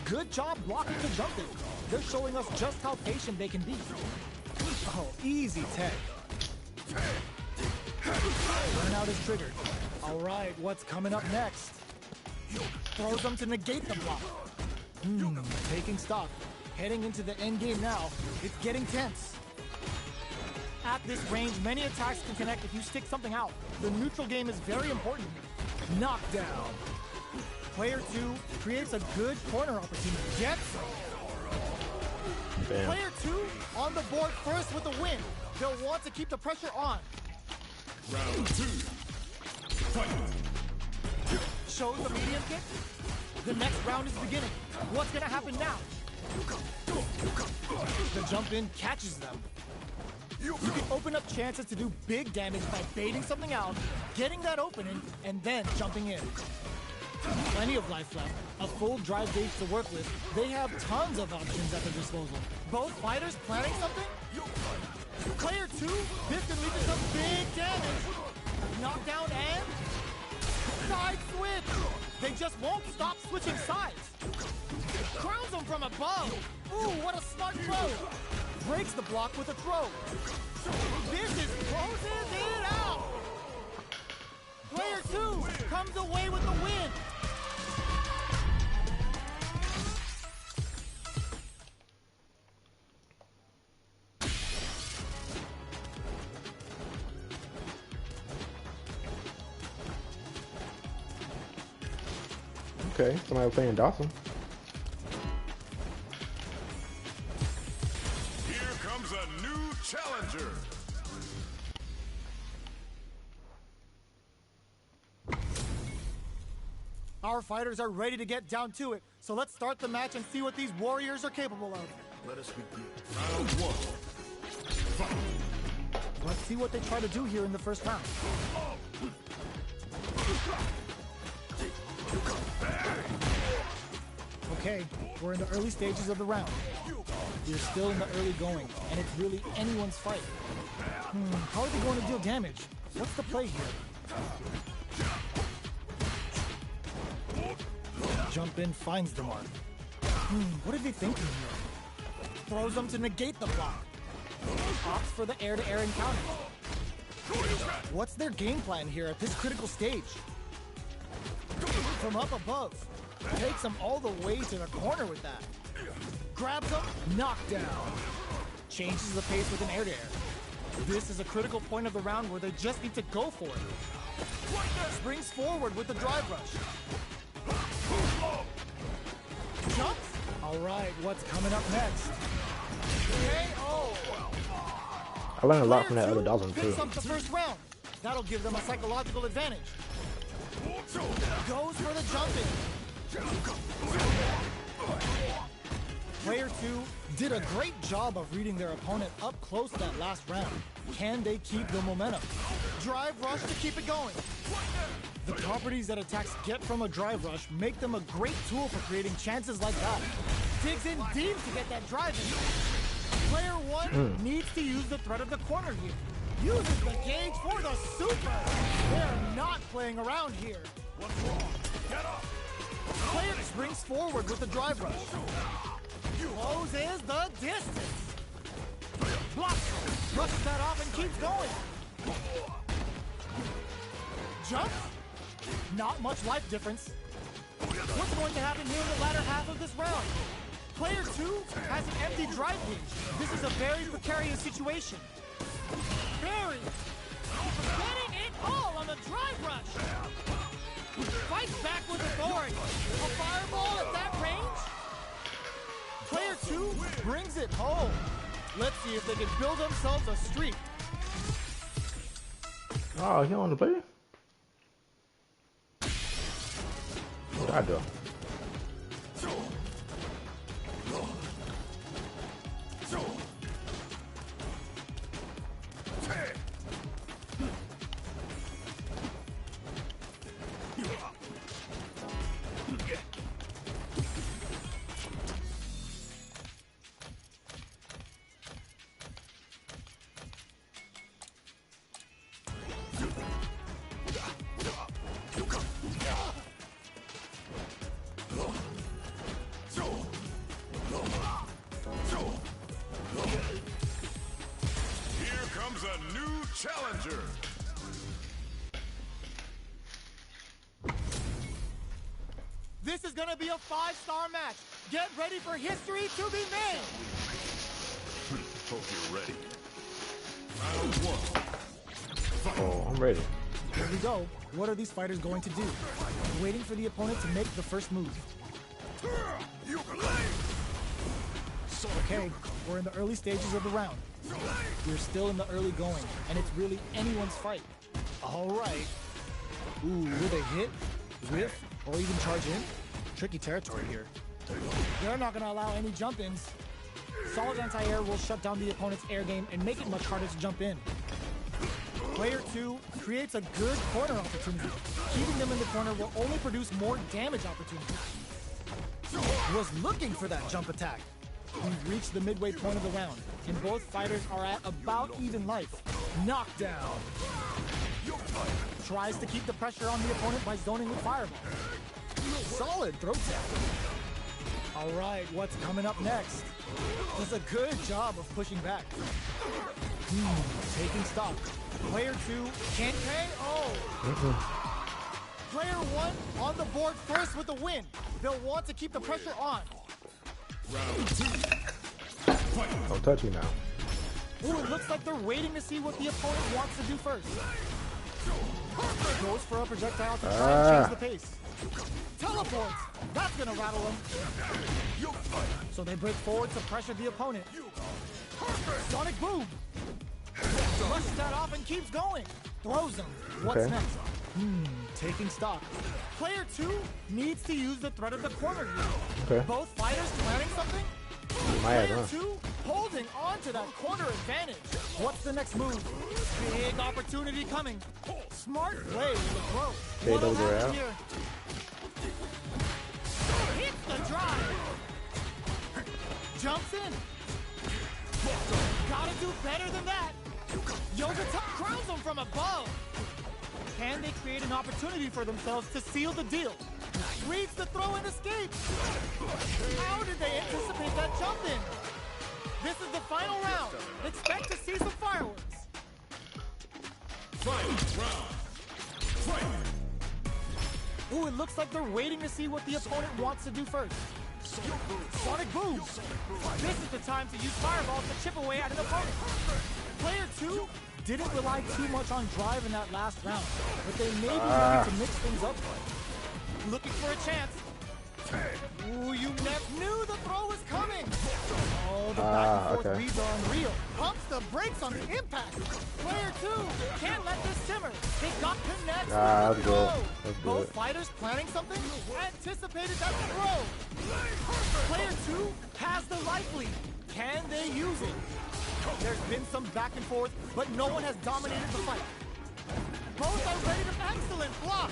Speaker 2: Good job blocking the jump in. They're showing us just how patient they can be. Oh, easy tag. Burnout is triggered. All right, what's coming up next? Throws them to negate the block. Taking stock. Heading into the end game now. It's getting tense. At this range, many attacks can connect if you stick something out. The neutral game is very important here. Knockdown. Player 2 creates a good corner opportunity. Gets
Speaker 4: Bam.
Speaker 2: Player 2 on the board first with a win. They'll want to keep the pressure on.
Speaker 1: Round 2. Fight!
Speaker 2: Shows the medium kick. The next round is beginning. What's gonna happen now? The jump in catches them. You can open up chances to do big damage by baiting something out, getting that opening, and then jumping in. Plenty of life left, a full drive gauge to work with. They have tons of options at their disposal. Both fighters planning something? Player 2, this can lead to some big damage. Knockdown and side switch. They just won't stop switching sides. Crowns them from above. Ooh, what a smart throw. Breaks the block with a throw. This is closes it out. Player 2 comes away with the win.
Speaker 4: Okay, somebody playing Dhalsim.
Speaker 3: Here comes a new challenger.
Speaker 2: Our fighters are ready to get down to it, so let's start the match and see what these warriors are capable of.
Speaker 3: Let us begin.
Speaker 1: Round one. Fight.
Speaker 2: Let's see what they try to do here in the first round. Okay, we're in the early stages of the round. We're still in the early going, and it's really anyone's fight. How are they going to deal damage? What's the play here? Jump in finds the mark. What are they thinking here? Throws them to negate the block. Opts for the air-to-air encounter. What's their game plan here at this critical stage? From up above. Takes them all the way to the corner with that. Grabs them, knockdown. Changes the pace with an air-to-air. This is a critical point of the round where they just need to go for it. Springs forward with the drive rush. Jumps. All right, what's coming up next? KO.
Speaker 4: I learned a lot from that other Dhalsim too.
Speaker 2: Picks up the first round. That'll give them a psychological advantage. Goes for the jumping. Player 2 did a great job of reading their opponent up close that last round. Can they keep the momentum? Drive rush to keep it going. The properties that attacks get from a drive rush make them a great tool for creating chances like that. Digs in deep to get that drive in. Player 1 needs to use the threat of the corner here. Uses the gauge for the super. They're not playing around here.
Speaker 1: What's wrong? Get up.
Speaker 2: Player springs forward with the drive rush. Closes the distance. Blocks. Rushes that off and keeps going. Jump. Not much life difference. What's going to happen here in the latter half of this round? Player 2 has an empty drive gauge. This is a very precarious situation. Very. Getting it all on the drive rush. Fights back with authority. A fireball at that range? Player 2 brings it home. Let's see if they can build themselves a streak.
Speaker 4: Oh, he on the play? What'd I do?
Speaker 1: A new challenger.
Speaker 2: This is going to be a 5-star match. Get ready for history to be made.
Speaker 1: Hope you're ready. Round one.
Speaker 4: Oh, I'm ready.
Speaker 2: Here we go. What are these fighters going to do? Waiting for the opponent to make the first move. Okay, we're in the early stages of the round. We're still in the early going, and it's really anyone's fight. All right. Ooh, will they hit, whiff, or even charge in? Tricky territory here. They're not going to allow any jump-ins. Solid anti-air will shut down the opponent's air game and make it much harder to jump in. Player 2 creates a good corner opportunity. Keeping them in the corner will only produce more damage opportunities. Was looking for that jump attack. We've reached the midway point of the round, and both fighters are at about even life. Knockdown. Tries to keep the pressure on the opponent by zoning with fireball. Solid throat tap. All right, what's coming up next? Does a good job of pushing back. Taking stock. Player 2 can't KO. Player 1 on the board first with the win. They'll want to keep the pressure on.
Speaker 1: Round 2.
Speaker 4: Don't touch me now.
Speaker 2: Ooh, it looks like they're waiting to see what the opponent wants to do first. Goes for a projectile to try and change the pace. Teleports! That's gonna rattle them. So they break forward to pressure the opponent. Sonic boom! Rushes that off and keeps going. Throws them. What's
Speaker 4: Okay.
Speaker 2: next? Taking stock. Player 2 needs to use the threat of the corner here.
Speaker 4: Okay.
Speaker 2: Both fighters planning something.
Speaker 4: Might
Speaker 2: Player
Speaker 4: have,
Speaker 2: 2 holding on to that corner advantage. What's the next move? Big opportunity coming. Smart play with the throw.
Speaker 4: Okay,
Speaker 2: What'll
Speaker 4: those are
Speaker 2: happen
Speaker 4: out.
Speaker 2: here? Hits the drive. Jumps in. Gotta do better than that. Yoga crowns him from above. Can they create an opportunity for themselves to seal the deal? Reads the throw and escapes. How did they anticipate that jump in? This is the final round. Expect to see some fireworks. Ooh, it looks like they're waiting to see what the opponent wants to do first. Sonic boom. This is the time to use fireballs to chip away at an opponent. Player 2 didn't rely too much on drive in that last round, but they may be ready to mix things up. Looking for a chance. Ooh, you never knew the throw was coming. Oh, the back and forth reads are unreal. Pumps the brakes on the impact. Player 2 can't let this simmer. They got connected.
Speaker 4: That's good. That's
Speaker 2: Both
Speaker 4: good.
Speaker 2: fighters planning something? Anticipated that throw. Player 2 has the life lead. Can they use it? There's been some back and forth, but no one has dominated the fight. Both are ready to excellent block.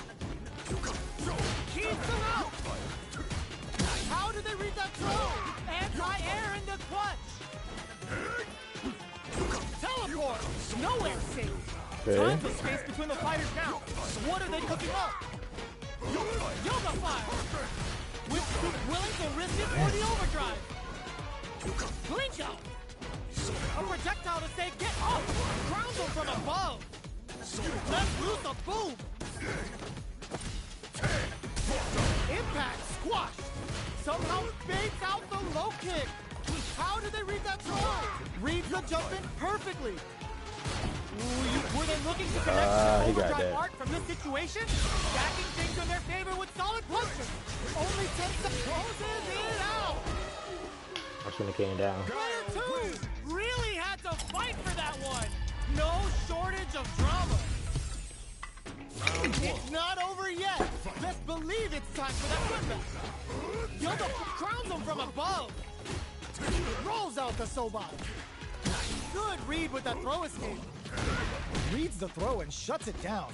Speaker 2: Keeps them out. How did they read that throw? Anti-air in the clutch. Teleport. Nowhere safe.
Speaker 4: Okay.
Speaker 2: Tons of space between the fighters now. What are they cooking up? Yoga fire. Willing to risk it for the overdrive. Blink out. A projectile to say get up. Ground them from above. Let's loose a boom. Impact squash. Somehow fakes out the low kick. How did they read that throw? Reads the jump in perfectly. Ooh, were they looking to connect the
Speaker 4: he got
Speaker 2: overdrive
Speaker 4: that.
Speaker 2: arc from this situation? Stacking things in their favor with solid punches. Only 10 seconds closes it out.
Speaker 4: I shouldn't have came down.
Speaker 2: Player 2 really had to fight for that one. No shortage of drama. It's not over yet. Best believe it's time for that comeback. Yoga crowns him from above. Rolls out the Soba. Good read with that throw escape. Reads the throw and shuts it down.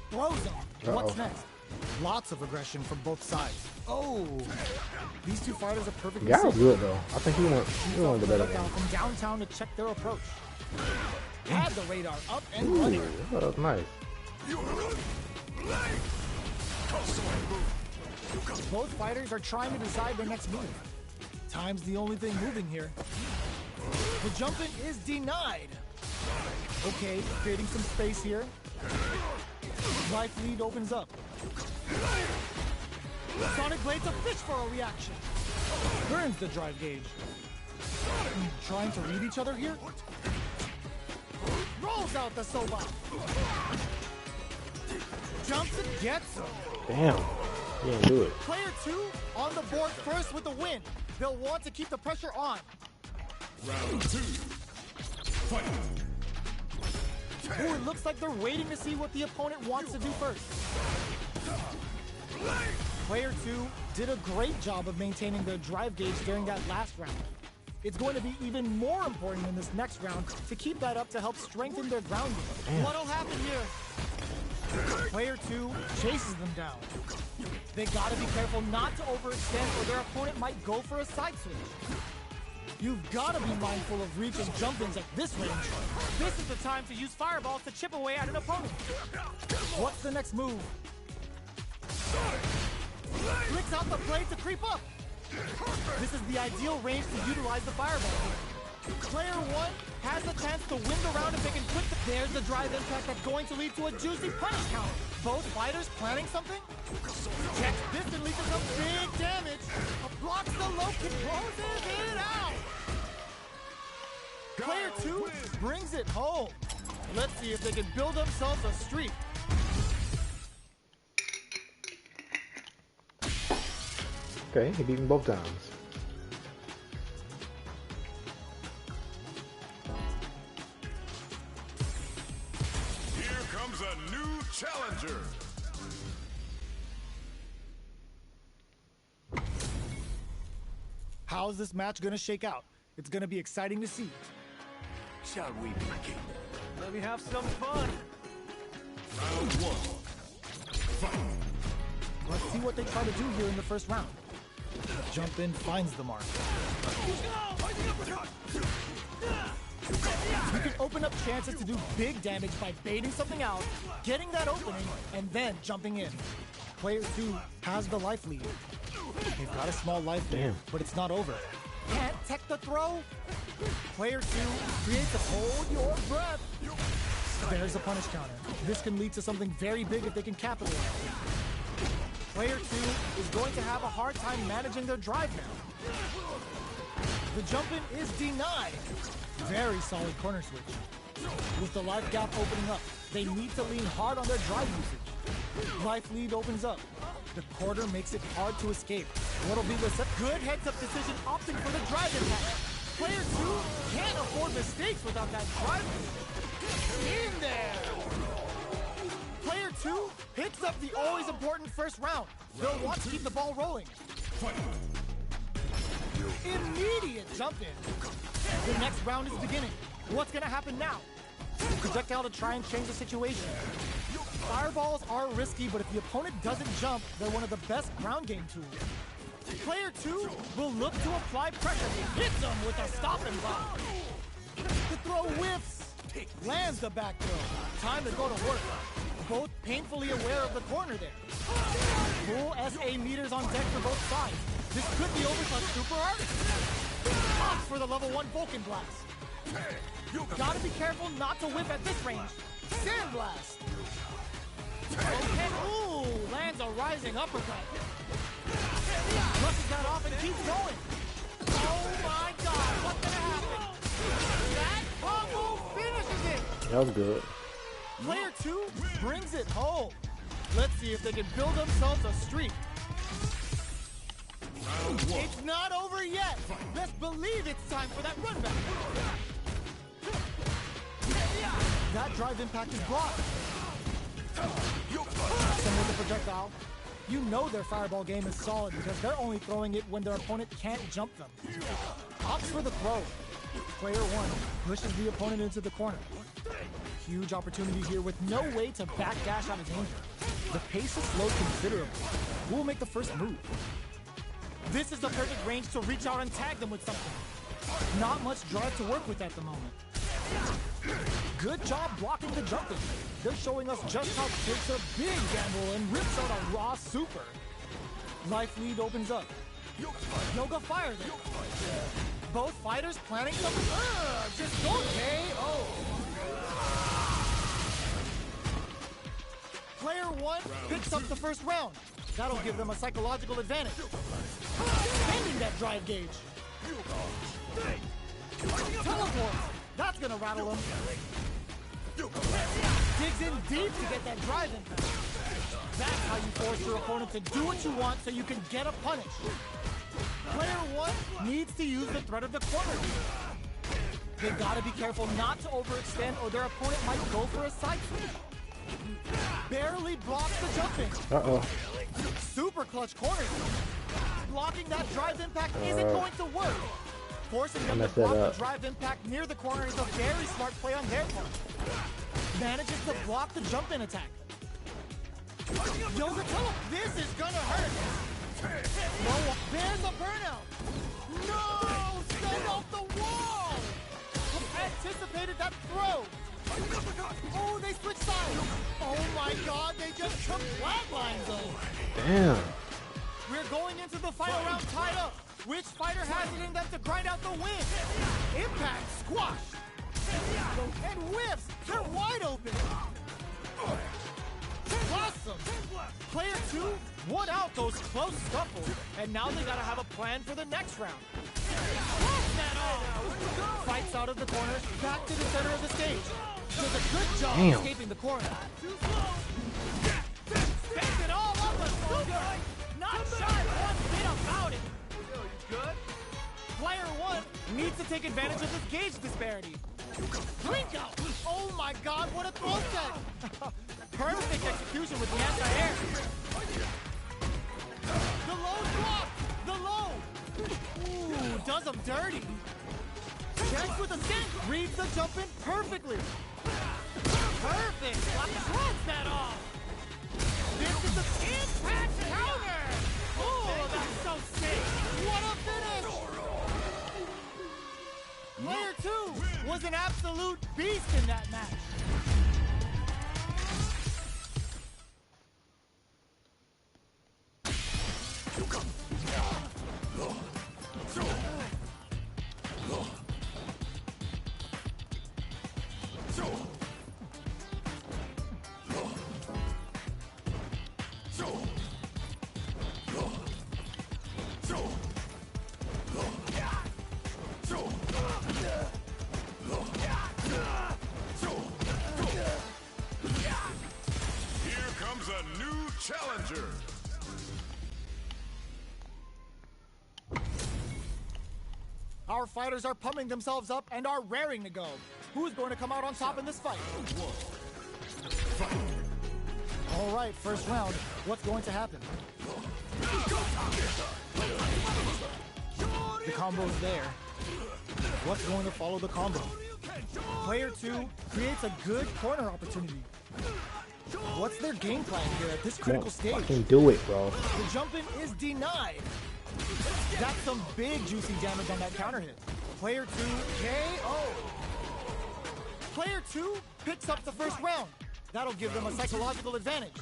Speaker 2: Throws him. What's next? Lots of aggression from both sides. Oh, these two fighters are perfectly
Speaker 4: Yeah, was
Speaker 2: safe.
Speaker 4: good though. I think he won the better
Speaker 2: Down
Speaker 4: one.
Speaker 2: from downtown to check their approach. Had the radar up and
Speaker 4: Ooh,
Speaker 2: running.
Speaker 4: that was nice.
Speaker 2: Both fighters are trying to decide their next move. Time's the only thing moving here. The jump in is denied. Okay, creating some space here. Life lead opens up. Sonic Blade's a fish for a reaction. Burns the drive gauge. Trying to read each other here. Rolls out the Soba. Jumps and gets him.
Speaker 4: Damn, he didn't do it.
Speaker 2: Player 2 on the board first with the win. They'll want to keep the pressure on.
Speaker 1: Round 2. Fight.
Speaker 2: Ooh, it looks like they're waiting to see what the opponent wants to do first. Player 2 did a great job of maintaining their drive gauge during that last round. It's going to be even more important in this next round to keep that up to help strengthen their grounding. What'll happen here? Player 2 chases them down. They gotta be careful not to overextend or their opponent might go for a side switch. You've gotta be mindful of reach and jump-ins at this range. This is the time to use fireballs to chip away at an opponent. What's the next move? Flicks out the blade to creep up. This is the ideal range to utilize the fireball. Player 1 has the chance to win the round if they can put there's the drive impact that's going to lead to a juicy punish count. Both fighters planning something? Checks this and leads to some big damage. Blocks the low kick, closes it out. Player 2 brings it home. Let's see if they can build themselves a streak.
Speaker 4: Okay, he beat me both times.
Speaker 1: Here comes is a new challenger.
Speaker 2: How's this match gonna shake out? It's gonna be exciting to see.
Speaker 3: Shall we begin?
Speaker 5: Let me have some fun.
Speaker 1: Round one. Fight.
Speaker 2: Let's see what they try to do here in the first round. Jump in finds the mark. You can open up chances to do big damage by baiting something out, getting that opening, and then jumping in. Player 2 has the life lead. They've got a small life lead, but it's not over. Can't tech the throw? Player 2 creates a hold your breath. There's a punish counter. This can lead to something very big if they can capitalize. Player 2 is going to have a hard time managing their drive now. The jump-in is denied. Very solid corner switch. With the life gap opening up, they need to lean hard on their drive usage. Life lead opens up. The quarter makes it hard to escape. What'll be the good heads-up decision opting for the drive impact. Player 2 can't afford mistakes without that drive. In there! Player 2 picks up the always important first round. They'll want to keep the ball rolling. Immediate jump in. The next round is beginning. What's gonna happen now? Projectile to try and change the situation. Fireballs are risky, but if the opponent doesn't jump, they're one of the best ground game tools. Player 2 will look to apply pressure. Hits them with a stop and block. The throw whiffs. Lands the back throw. Time to go to work. Both painfully aware of the corner there. Full SA meters on deck for both sides. This could be over for super hard. Ops for the level 1 Vulcan blast. Gotta be careful not to whip at this range. Sand blast. Okay, ooh, lands a rising uppercut. Brushes that off and keeps going. Oh my God, what's gonna happen? That combo finishes it.
Speaker 4: That was good.
Speaker 2: Player 2 brings it home. Let's see if they can build themselves a streak. It's not over yet. Best believe it's time for that run back. That drive impact is blocked. Some with the projectile. You know their fireball game is solid because they're only throwing it when their opponent can't jump them. Opts for the throw. Player 1 pushes the opponent into the corner. Huge opportunity here with no way to backdash out of danger. The pace is slowed considerably. Who will make the first move? This is the perfect range to reach out and tag them with something. Not much drive to work with at the moment. Good job blocking the jumping. They're showing us just how it takes a big gamble and rips out a raw super. Life lead opens up. Yoga fire there. Both fighters planning something. Just go KO. Player 1 picks up the first round. That'll give them a psychological advantage. Extending that drive gauge. Teleport. That's gonna rattle them. Digs in deep to get that drive impact. That's how you force your opponent to do what you want so you can get a punish. Player 1 needs to use the threat of the corner. They gotta be careful not to overextend or their opponent might go for a side switch. Barely blocks the jumping. Super clutch corner. Blocking that drive impact isn't going to work. Forcing them to block the drive impact near the corner is a very smart play on their part. Manages to block the jump-in attack. Yoga tele. This is gonna hurt. No, there's a burnout. No! Send off the wall! Anticipated that throw. Oh, they switched sides. Oh my God, they just took flatlines though.
Speaker 4: Damn.
Speaker 2: We're going into the final round tied up. Which fighter has it in them to grind out the win? Impact, squash. And whips, they're wide open. Awesome. Player 2 won out those close scuffles, and now they gotta have a plan for the next round. Fights out of the corner, back to the center of the stage. Does a good job escaping the corner. Spends it all up a super. Not shy one bit about it. Good. Player 1 needs to take advantage of this gauge disparity. Blink out! Oh my God, what a throw set! dirty. Checks with a sink. Reads the jump in perfectly. Perfect. Shreds that off. This is the impact counter. Oh, that's so sick. What a finish. Player 2 was an absolute beast in that match.
Speaker 1: Here comes a new challenger.
Speaker 2: Our fighters are pumping themselves up and are raring to go. Who's going to come out on top in this fight? All right, first round. What's going to happen? The combo's there. What's going to follow the combo? Player 2 creates a good corner opportunity. What's their game plan here at this critical stage?
Speaker 4: Fucking do it, bro.
Speaker 2: The jump-in is denied. That's some big juicy damage on that counter hit. Player 2 KO. Player 2 picks up the first round. That'll give them a psychological advantage.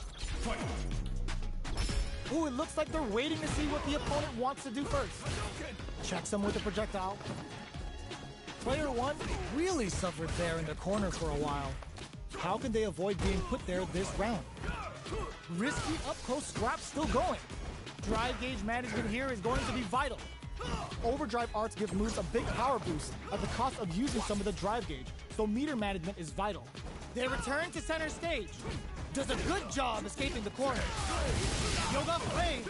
Speaker 2: Ooh, it looks like they're waiting to see what the opponent wants to do first. Checks them with a projectile. Player 1 really suffered there in the corner for a while. How can they avoid being put there this round? Risky up-close scrap still going. Drive gauge management here is going to be vital. Overdrive arts give moves a big power boost at the cost of using some of the drive gauge, so meter management is vital. They return to center stage. Does a good job escaping the corner. Yoga play.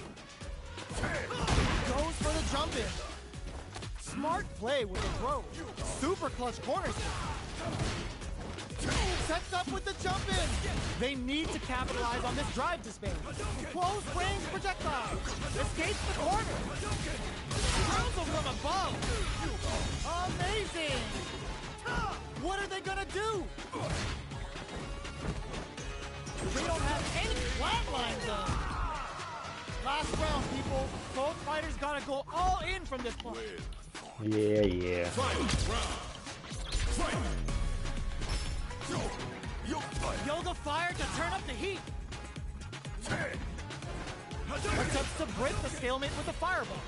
Speaker 2: Goes for the jump in. Smart play with the throw. Super clutch corner stick. Sets up with the jump in. They need to capitalize on this drive display. Close range projectile. Escapes the corner. Throws them from above. Amazing. What are they gonna do? They don't have any flat lines though. Last round, people. Both fighters gotta go all in from this point.
Speaker 4: Yeah.
Speaker 2: Yoga fire to turn up the heat. Attempts to break the stalemate with a fireball.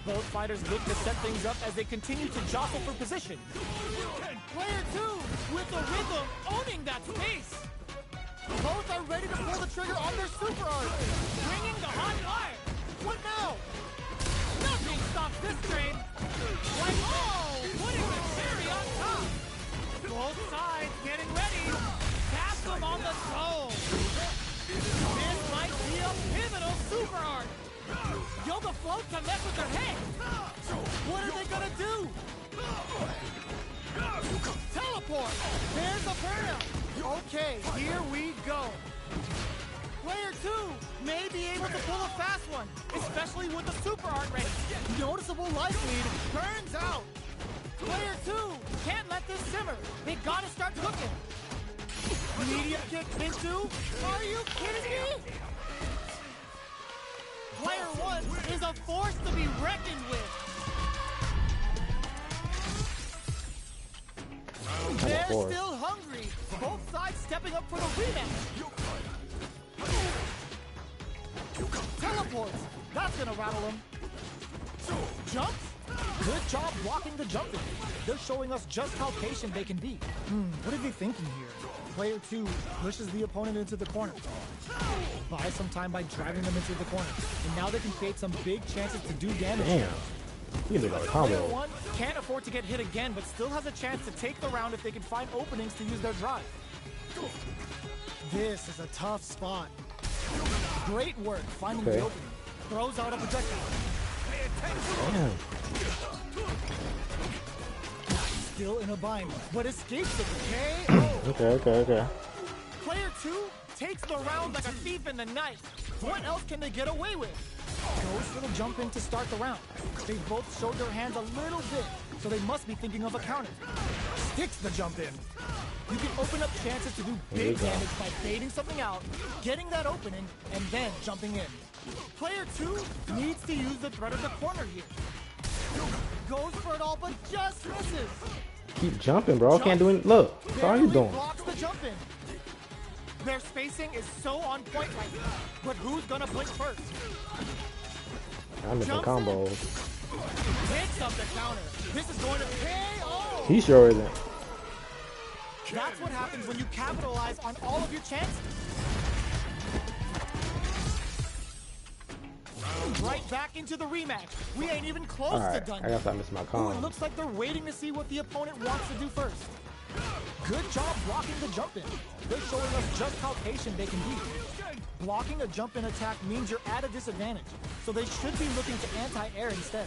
Speaker 2: Both fighters look to set things up as they continue to jostle for position. Player 2 with the rhythm owning that space. Both are ready to pull the trigger on their super art. Bringing the hot fire. What now? Nothing stops this train. Like, oh, putting the cherry on top. Both sides getting ready. Tap them on the toe. This might be a pivotal super art. Yoga float to mess with their head. What are they gonna do? Teleport. There's a burnout. Okay, here we go. Player 2 may be able to pull a fast one, especially with the super art ready. Noticeable life lead burns out. Player 2 can't let this simmer. They gotta start cooking. Medium kick into. Are you kidding me? Player 1 is a force to be reckoned with. They're still hungry. Both sides stepping up for the rematch. Teleports. That's gonna rattle them. Jumps. Good job blocking the jumping. They're showing us just how patient they can be. What are they thinking here? Player 2 pushes the opponent into the corner. Buy some time by driving them into the corner. And now they can create some big chances to do damage.
Speaker 4: Damn. These are the
Speaker 2: Player
Speaker 4: combo.
Speaker 2: 1 can't afford to get hit again, but still has a chance to take the round if they can find openings to use their drive. This is a tough spot. Great work finding the opening. Throws out a projectile.
Speaker 4: Damn.
Speaker 2: Still in a bind, but escapes the KO.
Speaker 4: Okay.
Speaker 2: Player 2 takes the round like a thief in the night. What else can they get away with? goes for the jump in to start the round. They both showed their hands a little bit, so they must be thinking of a counter. Sticks the jump in. You can open up chances to do big damage by baiting something out, getting that opening, and then jumping in. Player 2 needs to use the threat of the corner here. Goes for it all, but just misses.
Speaker 4: Keep jumping, bro. Can't do it. Look, that's all you doing.
Speaker 2: Blocks the jump in. Their spacing is so on point right now, but who's gonna blink first?
Speaker 4: I'm missing combos.
Speaker 2: Picks up the counter. This is going to KO.
Speaker 4: He sure isn't.
Speaker 2: That's what happens when you capitalize on all of your chances. Right back into the rematch. We ain't even close to done.
Speaker 4: I guess I missed my
Speaker 2: Ooh,
Speaker 4: combo.
Speaker 2: it looks like they're waiting to see what the opponent wants to do first. Good job blocking the jump in. They're showing us just how patient they can be. Blocking a jump in attack means you're at a disadvantage, so they should be looking to anti-air instead.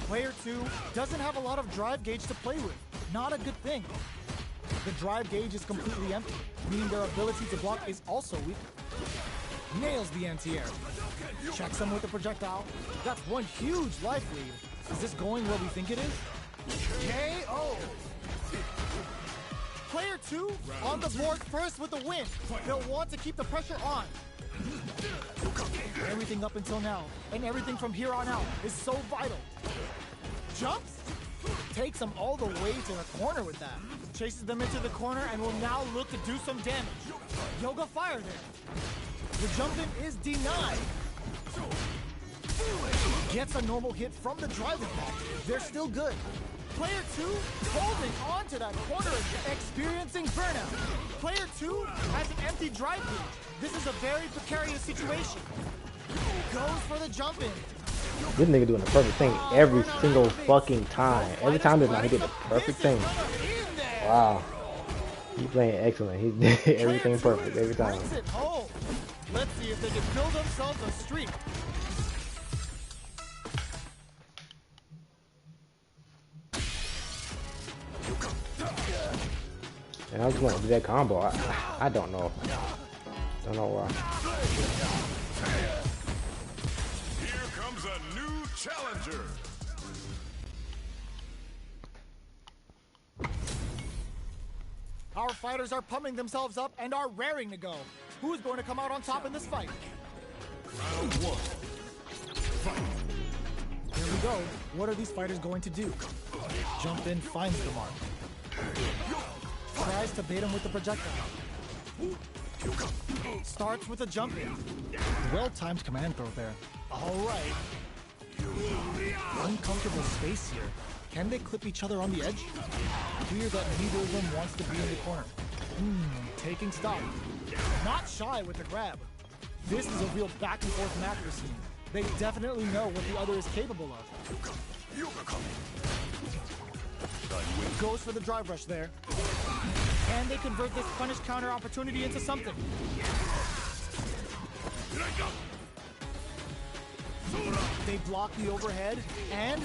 Speaker 2: Player 2 doesn't have a lot of drive gauge to play with. Not a good thing. The drive gauge is completely empty, meaning their ability to block is also weak. Nails the anti-air. Checks him with the projectile. That's one huge life lead. Is this going where we think it is? KO! Player 2 on the board first with the win. They'll want to keep the pressure on. Everything up until now, and everything from here on out, is so vital. Jumps? Takes them all the way to the corner with that. Chases them into the corner and will now look to do some damage. Yoga fire there. The jump in is denied. Gets a normal hit from the drive impact. They're still good. Player 2 holding on to that corner, experiencing burnout. Player 2 has an empty drive gauge. This is a very precarious situation. Goes for the jump in.
Speaker 4: This nigga doing the perfect thing every single fucking time. Every time there's not, he did the perfect thing. Wow. He's playing excellent. He did everything perfect every time.
Speaker 2: Brings it home. Let's see if they can build themselves a streak.
Speaker 4: And I was going to do that combo. I don't know. Don't know why.
Speaker 1: Here comes a new challenger.
Speaker 2: Our fighters are pumping themselves up and are raring to go. Who's going to come out on top in this fight?
Speaker 1: Round 1. Fight.
Speaker 2: Here we go. What are these fighters going to do? Jump in, finds the mark. Tries to bait him with the projectile. Starts with a jump in. Well-timed command throw there. All right. Uncomfortable space here. Can they clip each other on the edge? Clear that neither of them wants to be in the corner. Taking stock. Not shy with the grab. This is a real back and forth macro scene. They definitely know what the other is capable of. Goes for the drive rush there. Can they convert this punish counter opportunity into something? They block the overhead, and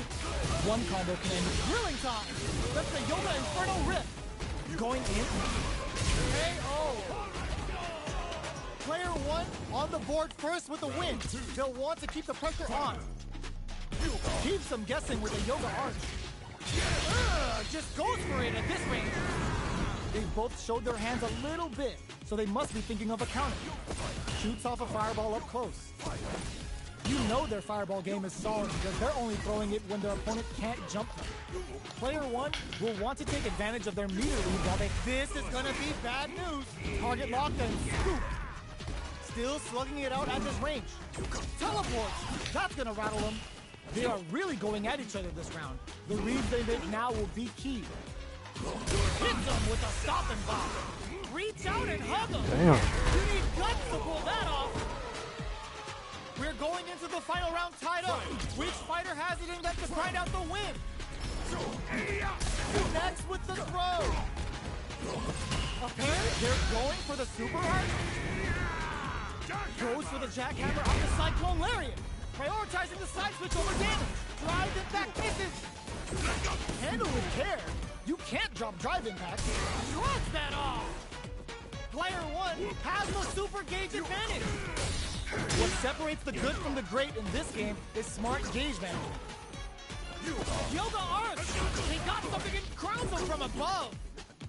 Speaker 2: one combo can end. Drilling time! That's the Yoga Inferno Rip! Going in. KO! Player 1 on the board first with the win. They'll want to keep the pressure on. Keeps them guessing with a Yoga Arch. Just goes for it at this range. They both showed their hands a little bit, so they must be thinking of a counter. Shoots off a fireball up close. You know their fireball game is solid because they're only throwing it when their opponent can't jump them. Player 1 will want to take advantage of their meter lead while they... This is gonna be bad news. Target locked and scoop. Still slugging it out at this range. Teleports. That's gonna rattle them. They are really going at each other this round. The reads they make now will be key. Hits them with a stop and block. Reach out and hug them.
Speaker 4: Damn.
Speaker 2: You need guts to pull that off. We're going into the final round tied up. Which fighter has it in them to grind out the win? Next with the throw. Apparently they're going for the super art. Goes for the jackhammer on the cyclone lariat. Prioritizing the side switch over damage. Drive impact misses. Handle with care. You can't drop drive impact. Shrugs that off. Player 1 has the super gauge advantage. What separates the good from the great in this game is smart gauge management. Yoga Arch! He got something and crowns him from above!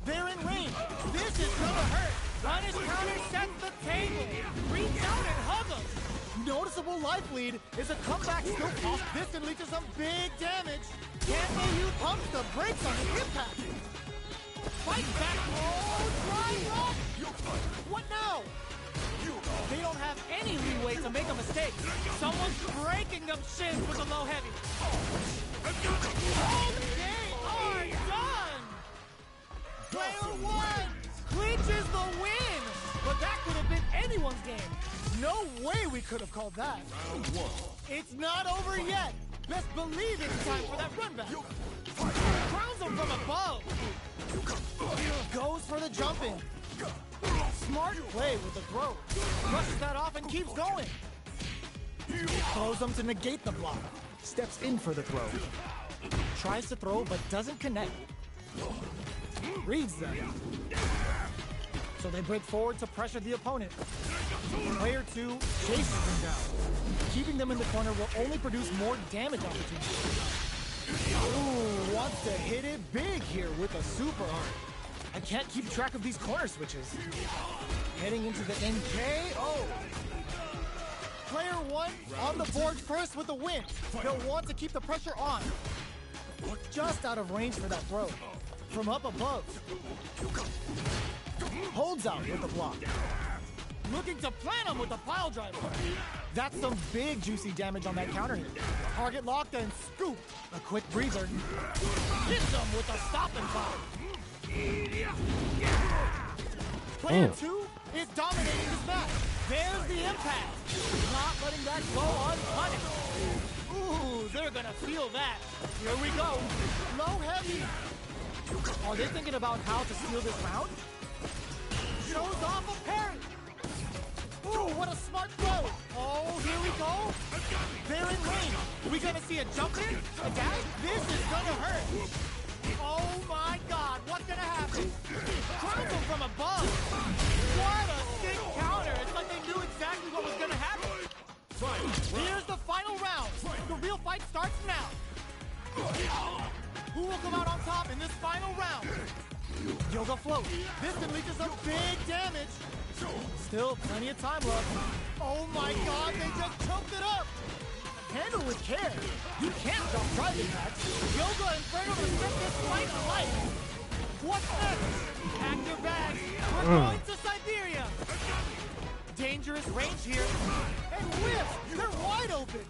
Speaker 2: They're in range. This is gonna hurt. Punish counter sets the table. Reach out and hug him. Noticeable life lead is a comeback skill cost. This can lead to some big damage. Can they use pumps the brakes on his impact? Fight back. Oh, drive up. What now? They don't have any leeway to make a mistake. Someone's breaking them shins with a low heavy. Oh, they are done. Player one clinches the win. But that could have been anyone's game. No way we could have called that. It's not over yet. Best believe it's time for that run back. Crowns him from above. Goes for the jump in. Smart play with the throw. Brushes that off and keeps going. Throws him to negate the block. Steps in for the throw. Tries to throw but doesn't connect. Reads them. So they break forward to pressure the opponent. Player 2 chases them down. Keeping them in the corner will only produce more damage opportunities. Ooh, wants to hit it big here with a super art. I can't keep track of these corner switches. Heading into the NKO. Player 1 on the board first with the win. He'll want to keep the pressure on. Just out of range for that throw. From up above. Holds out with the block. Looking to plant him with the pile driver. That's some big juicy damage on that counter hit. Target locked and scoop. A quick breather. Hits him with a stop and pop. Player 2 is dominating this match. There's the impact. Not letting that go unpunished. Ooh, they're gonna feel that. Here we go. Low heavy. Are they thinking about how to steal this round? Shows off a parry. Ooh, what a smart throw. Oh, here we go. They're in range. We gonna see a jump in? A dash? This is gonna hurt. Oh my God, what's gonna happen? Crowns him from above. What a sick counter. It's like they knew exactly what was gonna happen. Here's the final round. The real fight starts now. Who will come out on top in this final round? Yoga float. This can lead to some big damage. Still plenty of time left. Oh my God, they just choked it up. Handle with care. You can't drop driving backs. Yoga and Inferno to set this fight alight. What's next? Pack your bags. We're going to Siberia. Dangerous range here. And whiffs. They're wide open.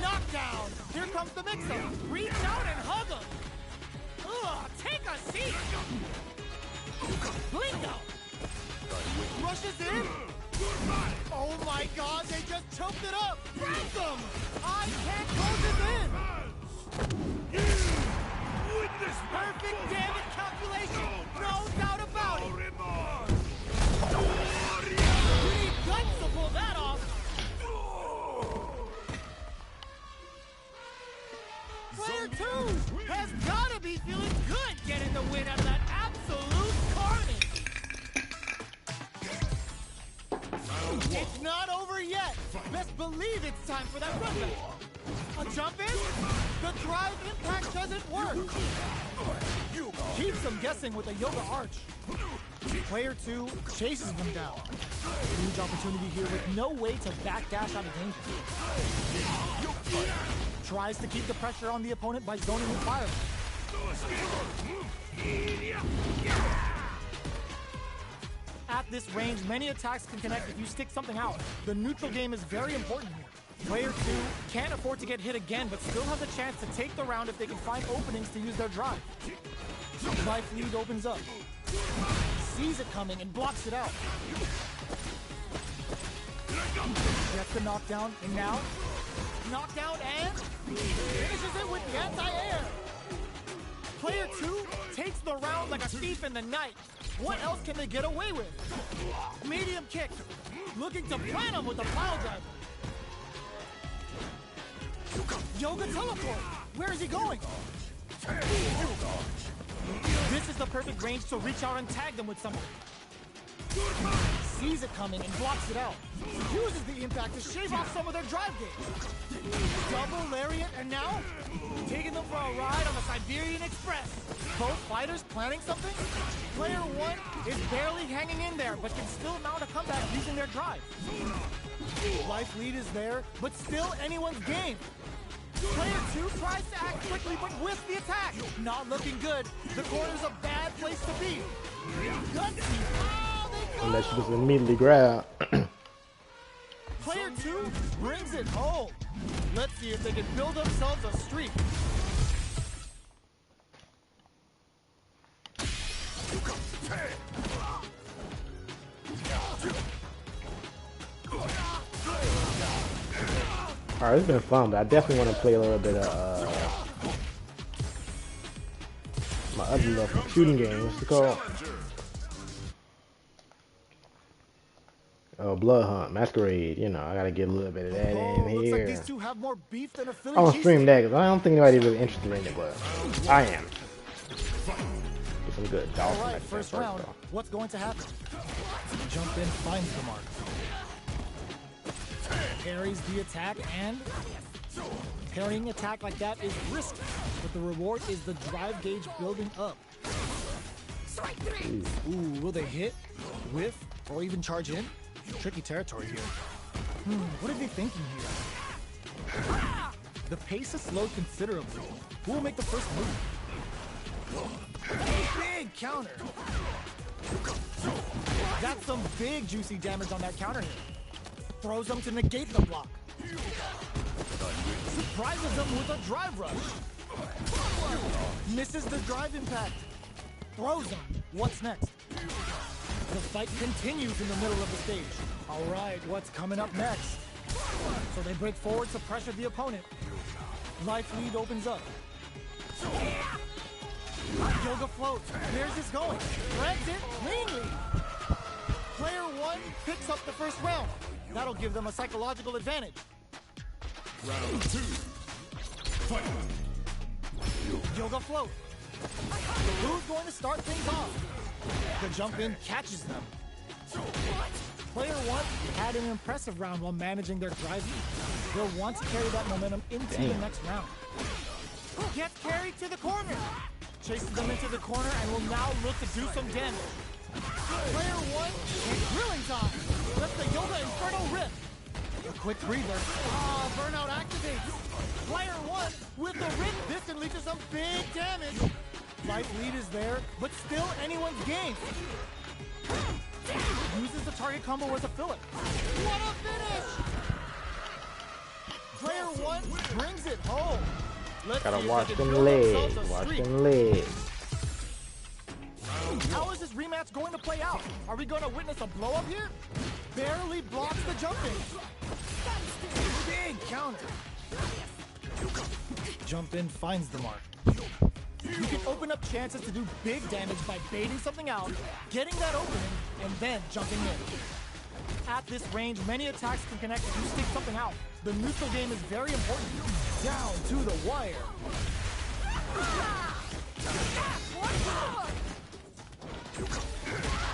Speaker 2: Knockdown. Here comes the mix-up. Reach out and hug him. Ugh, take a seat. Blingo. Rushes in. Oh my God, they just choked it up. Break them. I can't close it in. Perfect damage calculation. No doubt about it. You need guts to pull that off. Player 2 has got to be feeling good getting the win out of that absolute carnage. It's not over yet. Best believe it's time for that run back. A jump in? The drive impact doesn't work. Keeps them guessing with a yoga arch. Player 2 chases them down. Huge opportunity here with no way to backdash out of danger. Tries to keep the pressure on the opponent by zoning with fire. At this range, many attacks can connect if you stick something out. The neutral game is very important here. Player 2 can't afford to get hit again, but still has a chance to take the round if they can find openings to use their drive. Life lead opens up. Sees it coming and blocks it out. Gets the knockdown, and now, knockdown and finishes it with the anti-air. Player 2 takes the round like a thief in the night. What else can they get away with? Medium kick. Looking to plant him with the pile driver. Yoga teleport. Where is he going? This is the perfect range to reach out and tag them with something. sees it coming and blocks it out. Uses the impact to shave off some of their drive gauge. Double lariat, and now taking them for a ride on the Siberian Express. Both fighters planning something? Player 1 is barely hanging in there, but can still mount a comeback using their drive. Life lead is there, but still anyone's game. Player 2 tries to act quickly, but whiffs the attack. Not looking good. The corner's a bad place to be. Gutsy. Oh, they
Speaker 4: Unless you just immediately grab.
Speaker 2: Player 2 brings it home. Let's see if they can build themselves a streak.
Speaker 4: Alright, it's been fun, but I definitely want to play a little bit of my other little shooting game. What's it called? Oh, Blood Hunt, Masquerade. You know, I gotta get a little bit of that in
Speaker 2: Looks
Speaker 4: here.
Speaker 2: like these two have more beef than a Philly
Speaker 4: I'm gonna stream
Speaker 2: cheesesteak.
Speaker 4: that because I don't think anybody's really interested in it, but I am. Get some good Dhalsim.
Speaker 2: All right, first round. What's going to happen? Jump in, finds the mark. Parries the attack, and parrying attack like that is risky, but the reward is the drive gauge building up. Ooh, will they hit, whiff, or even charge in? Tricky territory here. What are they thinking here? The pace is slowed considerably. Who will make the first move? Big counter. That's some big juicy damage on that counter hit. Throws them to negate the block. Surprises them with a drive rush. Misses the drive impact. Throws them. What's next? The fight continues in the middle of the stage. All right, what's coming up next? So they break forward to pressure the opponent. Life lead opens up. Yoga floats. Where's this going? Drags it cleanly. Player 1 picks up the first round. That'll give them a psychological advantage.
Speaker 1: Round 2. Fight.
Speaker 2: Yoga float. Who's going to start things off? The jump in catches them. Player 1 had an impressive round while managing their drive. They'll want to carry that momentum into the next round. Gets carried to the corner. Chases them into the corner and will now look to do some damage. Player 1 in grilling time. Lets the Yoga Inferno rip. A quick breather. Burnout activates. Player 1 with the rip piston leads to some big damage. Life lead is there, but still anyone's game. Uses the target combo as a filler. What a finish! Player 1 brings it home. Let's
Speaker 4: Gotta
Speaker 2: see if
Speaker 4: watch
Speaker 2: they can
Speaker 4: them
Speaker 2: build
Speaker 4: legs.
Speaker 2: themselves a
Speaker 4: Watch
Speaker 2: streak.
Speaker 4: them legs.
Speaker 2: How is this rematch going to play out? Are we going to witness a blow up here? Barely blocks the jumping. Big counter. Jump in finds the mark. You can open up chances to do big damage by baiting something out, getting that opening, and then jumping in. At this range, many attacks can connect if you stick something out. The neutral game is very important. Down to the wire.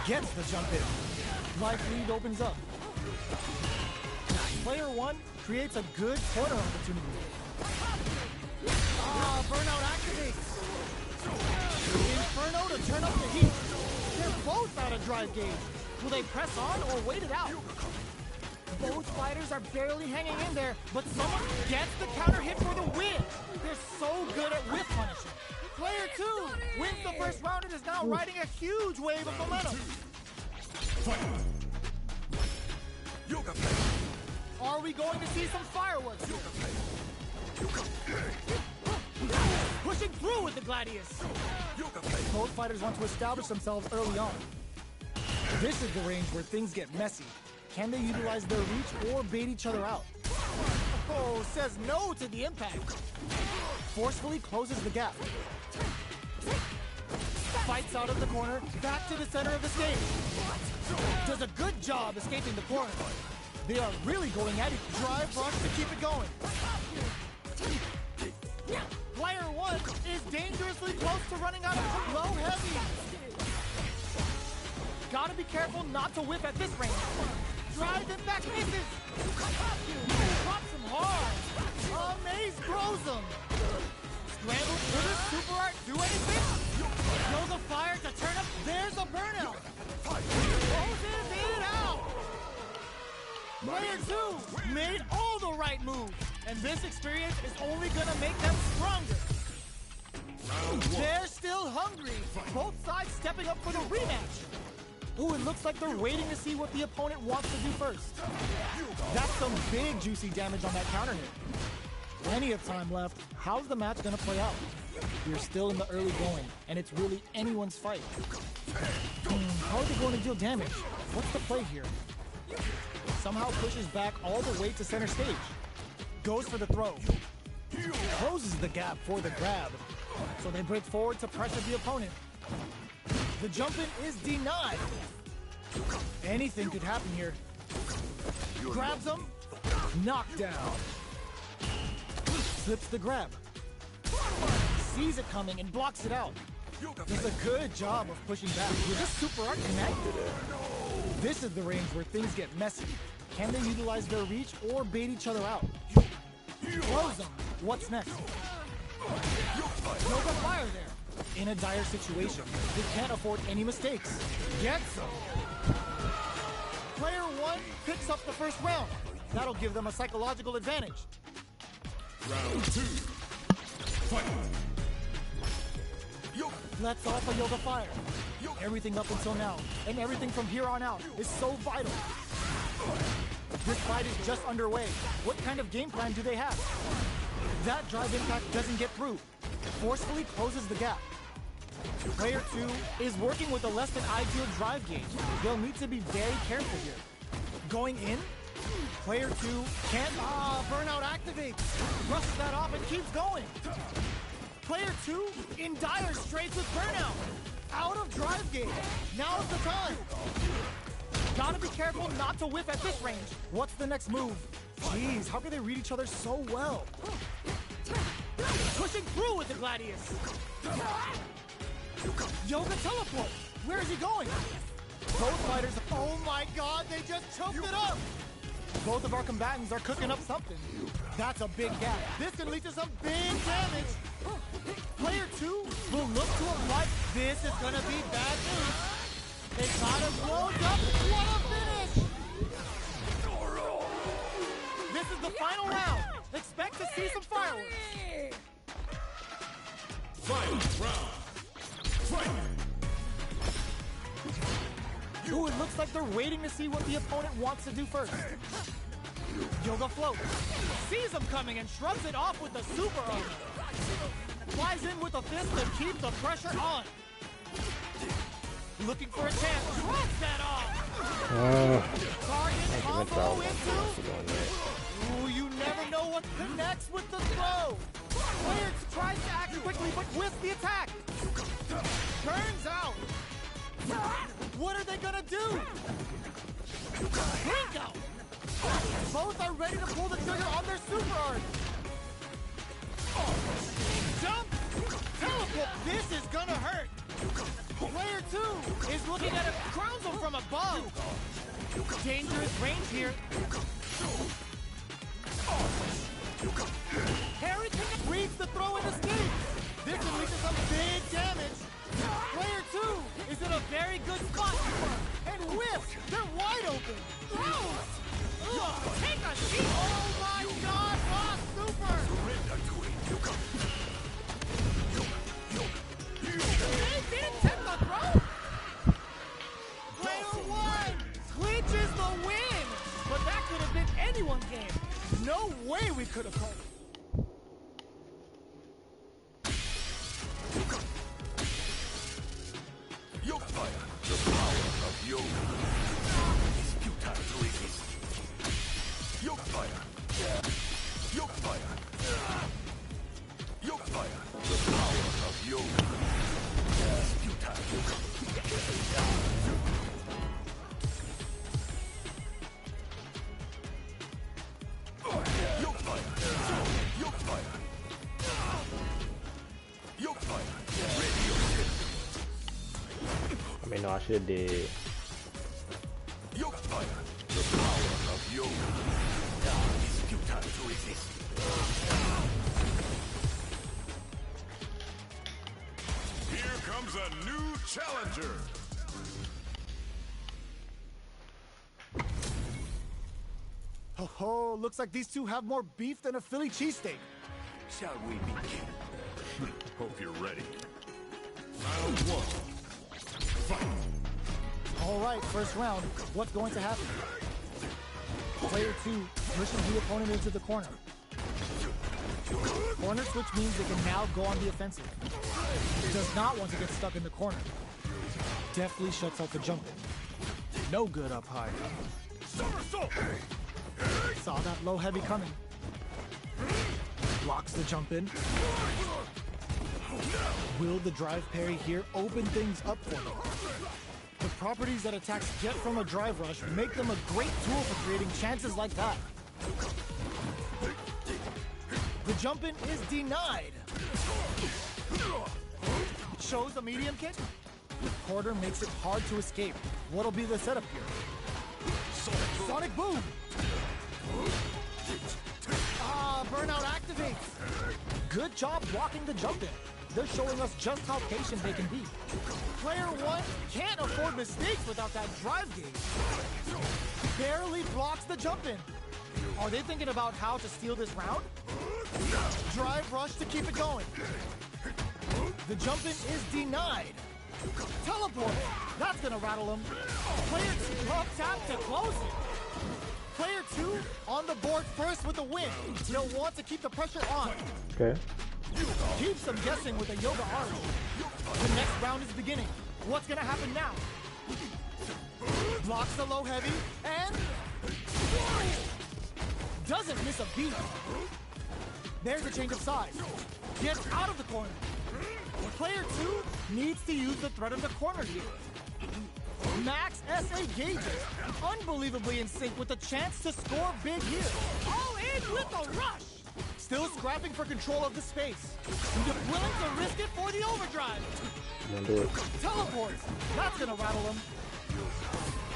Speaker 2: Gets the jump in. Life lead opens up. Player 1 creates a good corner opportunity. Burnout activates. Inferno to turn up the heat. They're both out of drive gauge. Will they press on or wait it out? Both fighters are barely hanging in there, but someone gets the counter hit for the win. They're so good at whiff punishing. Player 2 wins the first round and is now riding a huge wave of momentum. Are we going to see some fireworks here? Pushing through with the Gladius. Both fighters want to establish themselves early on. This is the range where things get messy. Can they utilize their reach or bait each other out? Oh, says no to the impact. Forcefully closes the gap. Fights out of the corner, back to the center of the stage. Does a good job escaping the corner. They are really going at it. Drive rush to keep it going. Player 1 is dangerously close to running out of low heavy. Gotta be careful not to whip at this range. Drive impact misses. Drops him hard. Amaze throws him. Scramble. Will this super art do anything? Yoga fire to turn up. There's a burnout. Closes it out. Player 2 made all the right moves. And this experience is only gonna make them stronger. They're still hungry. Both sides stepping up for the rematch. Ooh, it looks like they're waiting to see what the opponent wants to do first. That's some big juicy damage on that counter hit. Plenty of time left. How's the match gonna play out? We're still in the early going, and it's really anyone's fight. How are they going to deal damage? What's the play here? Somehow pushes back all the way to center stage. Goes for the throw. Closes the gap for the grab. So they break forward to pressure the opponent. The jump in is denied. Anything could happen here. Grabs him. Knockdown. Slips the grab. Sees it coming and blocks it out. Does a good job of pushing back. Will this super art connect? This is the range where things get messy. Can they utilize their reach or bait each other out? Throws them. What's next? Yoga fire there. In a dire situation, they can't afford any mistakes. Gets them. Player 1 picks up the first round. That'll give them a psychological advantage.
Speaker 1: Round 2. Fight.
Speaker 2: Lets off a yoga fire. Everything up until now, and everything from here on out, is so vital. This fight is just underway. What kind of game plan do they have? That drive impact doesn't get through. Forcefully closes the gap. Player 2 is working with a less than ideal drive gauge. They'll need to be very careful here. Going in, player 2 can't. Burnout activates. Brushes that off and keeps going. Player 2 in dire straits with burnout. Out of drive gauge. Now's the time. Gotta be careful not to whiff at this range. What's the next move? Jeez, how can they read each other so well? Pushing through with the Gladius. Yoga teleport. Where is he going? Both fighters. Oh my god, they just choked it up. Both of our combatants are cooking up something. That's a big gap. This can lead to some big damage. Player 2 will look to apply. This is gonna be bad news. They got him blown up. What a finish! This is the final round. Expect to see some fireworks.
Speaker 1: Final round. Fight.
Speaker 2: Ooh, it looks like they're waiting to see what the opponent wants to do first. Yoga float. Sees him coming and shrugs it off with the super armor. Flies in with a fist to keep the pressure on. Looking for a chance. Drops that off. Target combo into. Ooh, you never know what connects with the throw. Player tries to act quickly, but whiffs the attack. Turns out. What are they gonna do? Blink out. Both are ready to pull the trigger on their super art. Jump! Teleport! This is gonna hurt! Player 2 is looking at it, crowns him from above! Dangerous range here. Harrington reads the throw and escapes! This will lead to some big damage! Player 2 is in a very good spot! And whiffs! They're wide open! Throws! Ugh, take a seat! Oh my god! Raw super! They didn't take the throw! Player 1 clinches the win! But that could have been anyone's game. No way we could have called it.
Speaker 3: Yoga fire, the power of yoga. Is futile to resist. Yoga fire. Yoga fire. Yoga fire, the power of yoga. Is futile. Yoga fire. Yoga fire. Yoga fire. Ready your ship.
Speaker 4: I mean, no, I should have did
Speaker 1: challenger.
Speaker 2: Oh, ho, looks like these two have more beef than a Philly cheesesteak.
Speaker 3: Shall we begin?
Speaker 1: Hope you're ready. Round one. Fight.
Speaker 2: All right, first round. What's going to happen? Player 2 pushes the opponent into the corner. Corner switch means they can now go on the offensive. Does not want to get stuck in the corner. Deftly shuts out the jump in.
Speaker 5: No good up high.
Speaker 2: Saw that low heavy coming. Blocks the jump in. Will the drive parry here open things up for them? The properties that attacks get from a drive rush make them a great tool for creating chances like that. The jump in is denied. Shows a medium kick. The quarter makes it hard to escape. What'll be the setup here? Sonic boom! Burnout activates. Good job blocking the jump in. They're showing us just how patient they can be. Player 1 can't afford mistakes without that drive gauge. Barely blocks the jump in. Are they thinking about how to steal this round? Drive rush to keep it going. The jump in is denied. Teleport. That's gonna rattle him. Player 2 up tap to close it. Player 2 on the board first with a win. He'll want to keep the pressure on.
Speaker 4: Okay.
Speaker 2: Keeps them guessing with a yoga arch. The next round is beginning. What's gonna happen now? Blocks the low heavy and doesn't miss a beat. There's a change of size. Gets out of the corner. Player 2 needs to use the threat of the corner here. Max SA gauges, unbelievably in sync with the chance to score big here. All in with a rush. Still scrapping for control of the space. Willing to risk it for the overdrive.
Speaker 4: Do it.
Speaker 2: Teleports. That's gonna rattle him.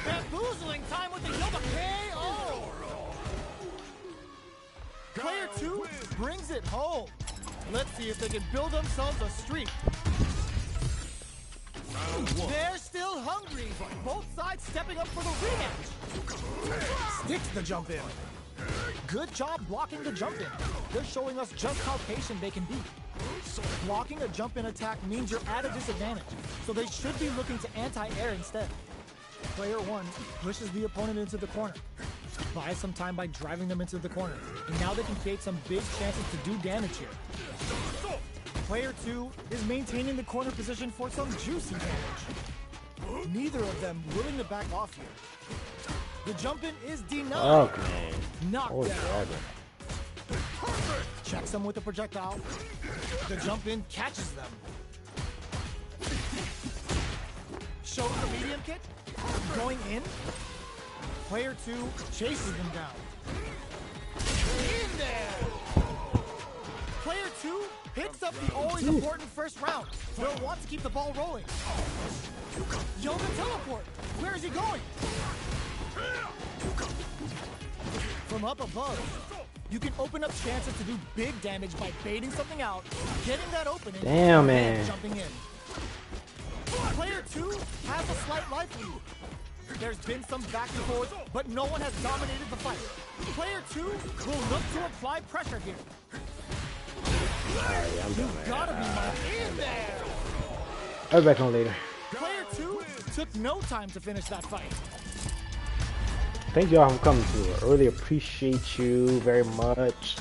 Speaker 2: Bamboozling time with the yoga KO. Player 2 brings it home. Let's see if they can build themselves a streak. They're still hungry. Both sides stepping up for the rematch. Sticks the jump in. Good job blocking the jump in. They're showing us just how patient they can be. Blocking a jump in attack means you're at a disadvantage, so they should be looking to anti-air instead. Player 1 pushes the opponent into the corner. Buys some time by driving them into the corner, and now they can create some big chances to do damage here. Player 2 is maintaining the corner position for some juicy damage. Neither of them willing to back off here. The jump in is denied.
Speaker 4: Okay.
Speaker 2: Knocked
Speaker 4: Oh,
Speaker 2: down.
Speaker 4: dragon.
Speaker 2: Checks them with the projectile. The jump in catches them. Shows the medium kick. Going in. Player 2 chases them down. In there! Player 2 picks up the always important first round. They'll want to keep the ball rolling. Yoga teleport. Where is he going? From up above, you can open up chances to do big damage by baiting something out, getting that opening,
Speaker 4: Damn,
Speaker 2: and
Speaker 4: man.
Speaker 2: jumping in. Player 2 has a slight life lead. There's been some back and forth, but no one has dominated the fight. Player 2 will look to apply pressure here.
Speaker 4: Alright, I'm done,
Speaker 2: You've
Speaker 4: man.
Speaker 2: gotta be my in there.
Speaker 4: I'll be back on later.
Speaker 2: Player 2 took no time to finish that fight.
Speaker 4: Thank y'all for coming to. I really appreciate you very much.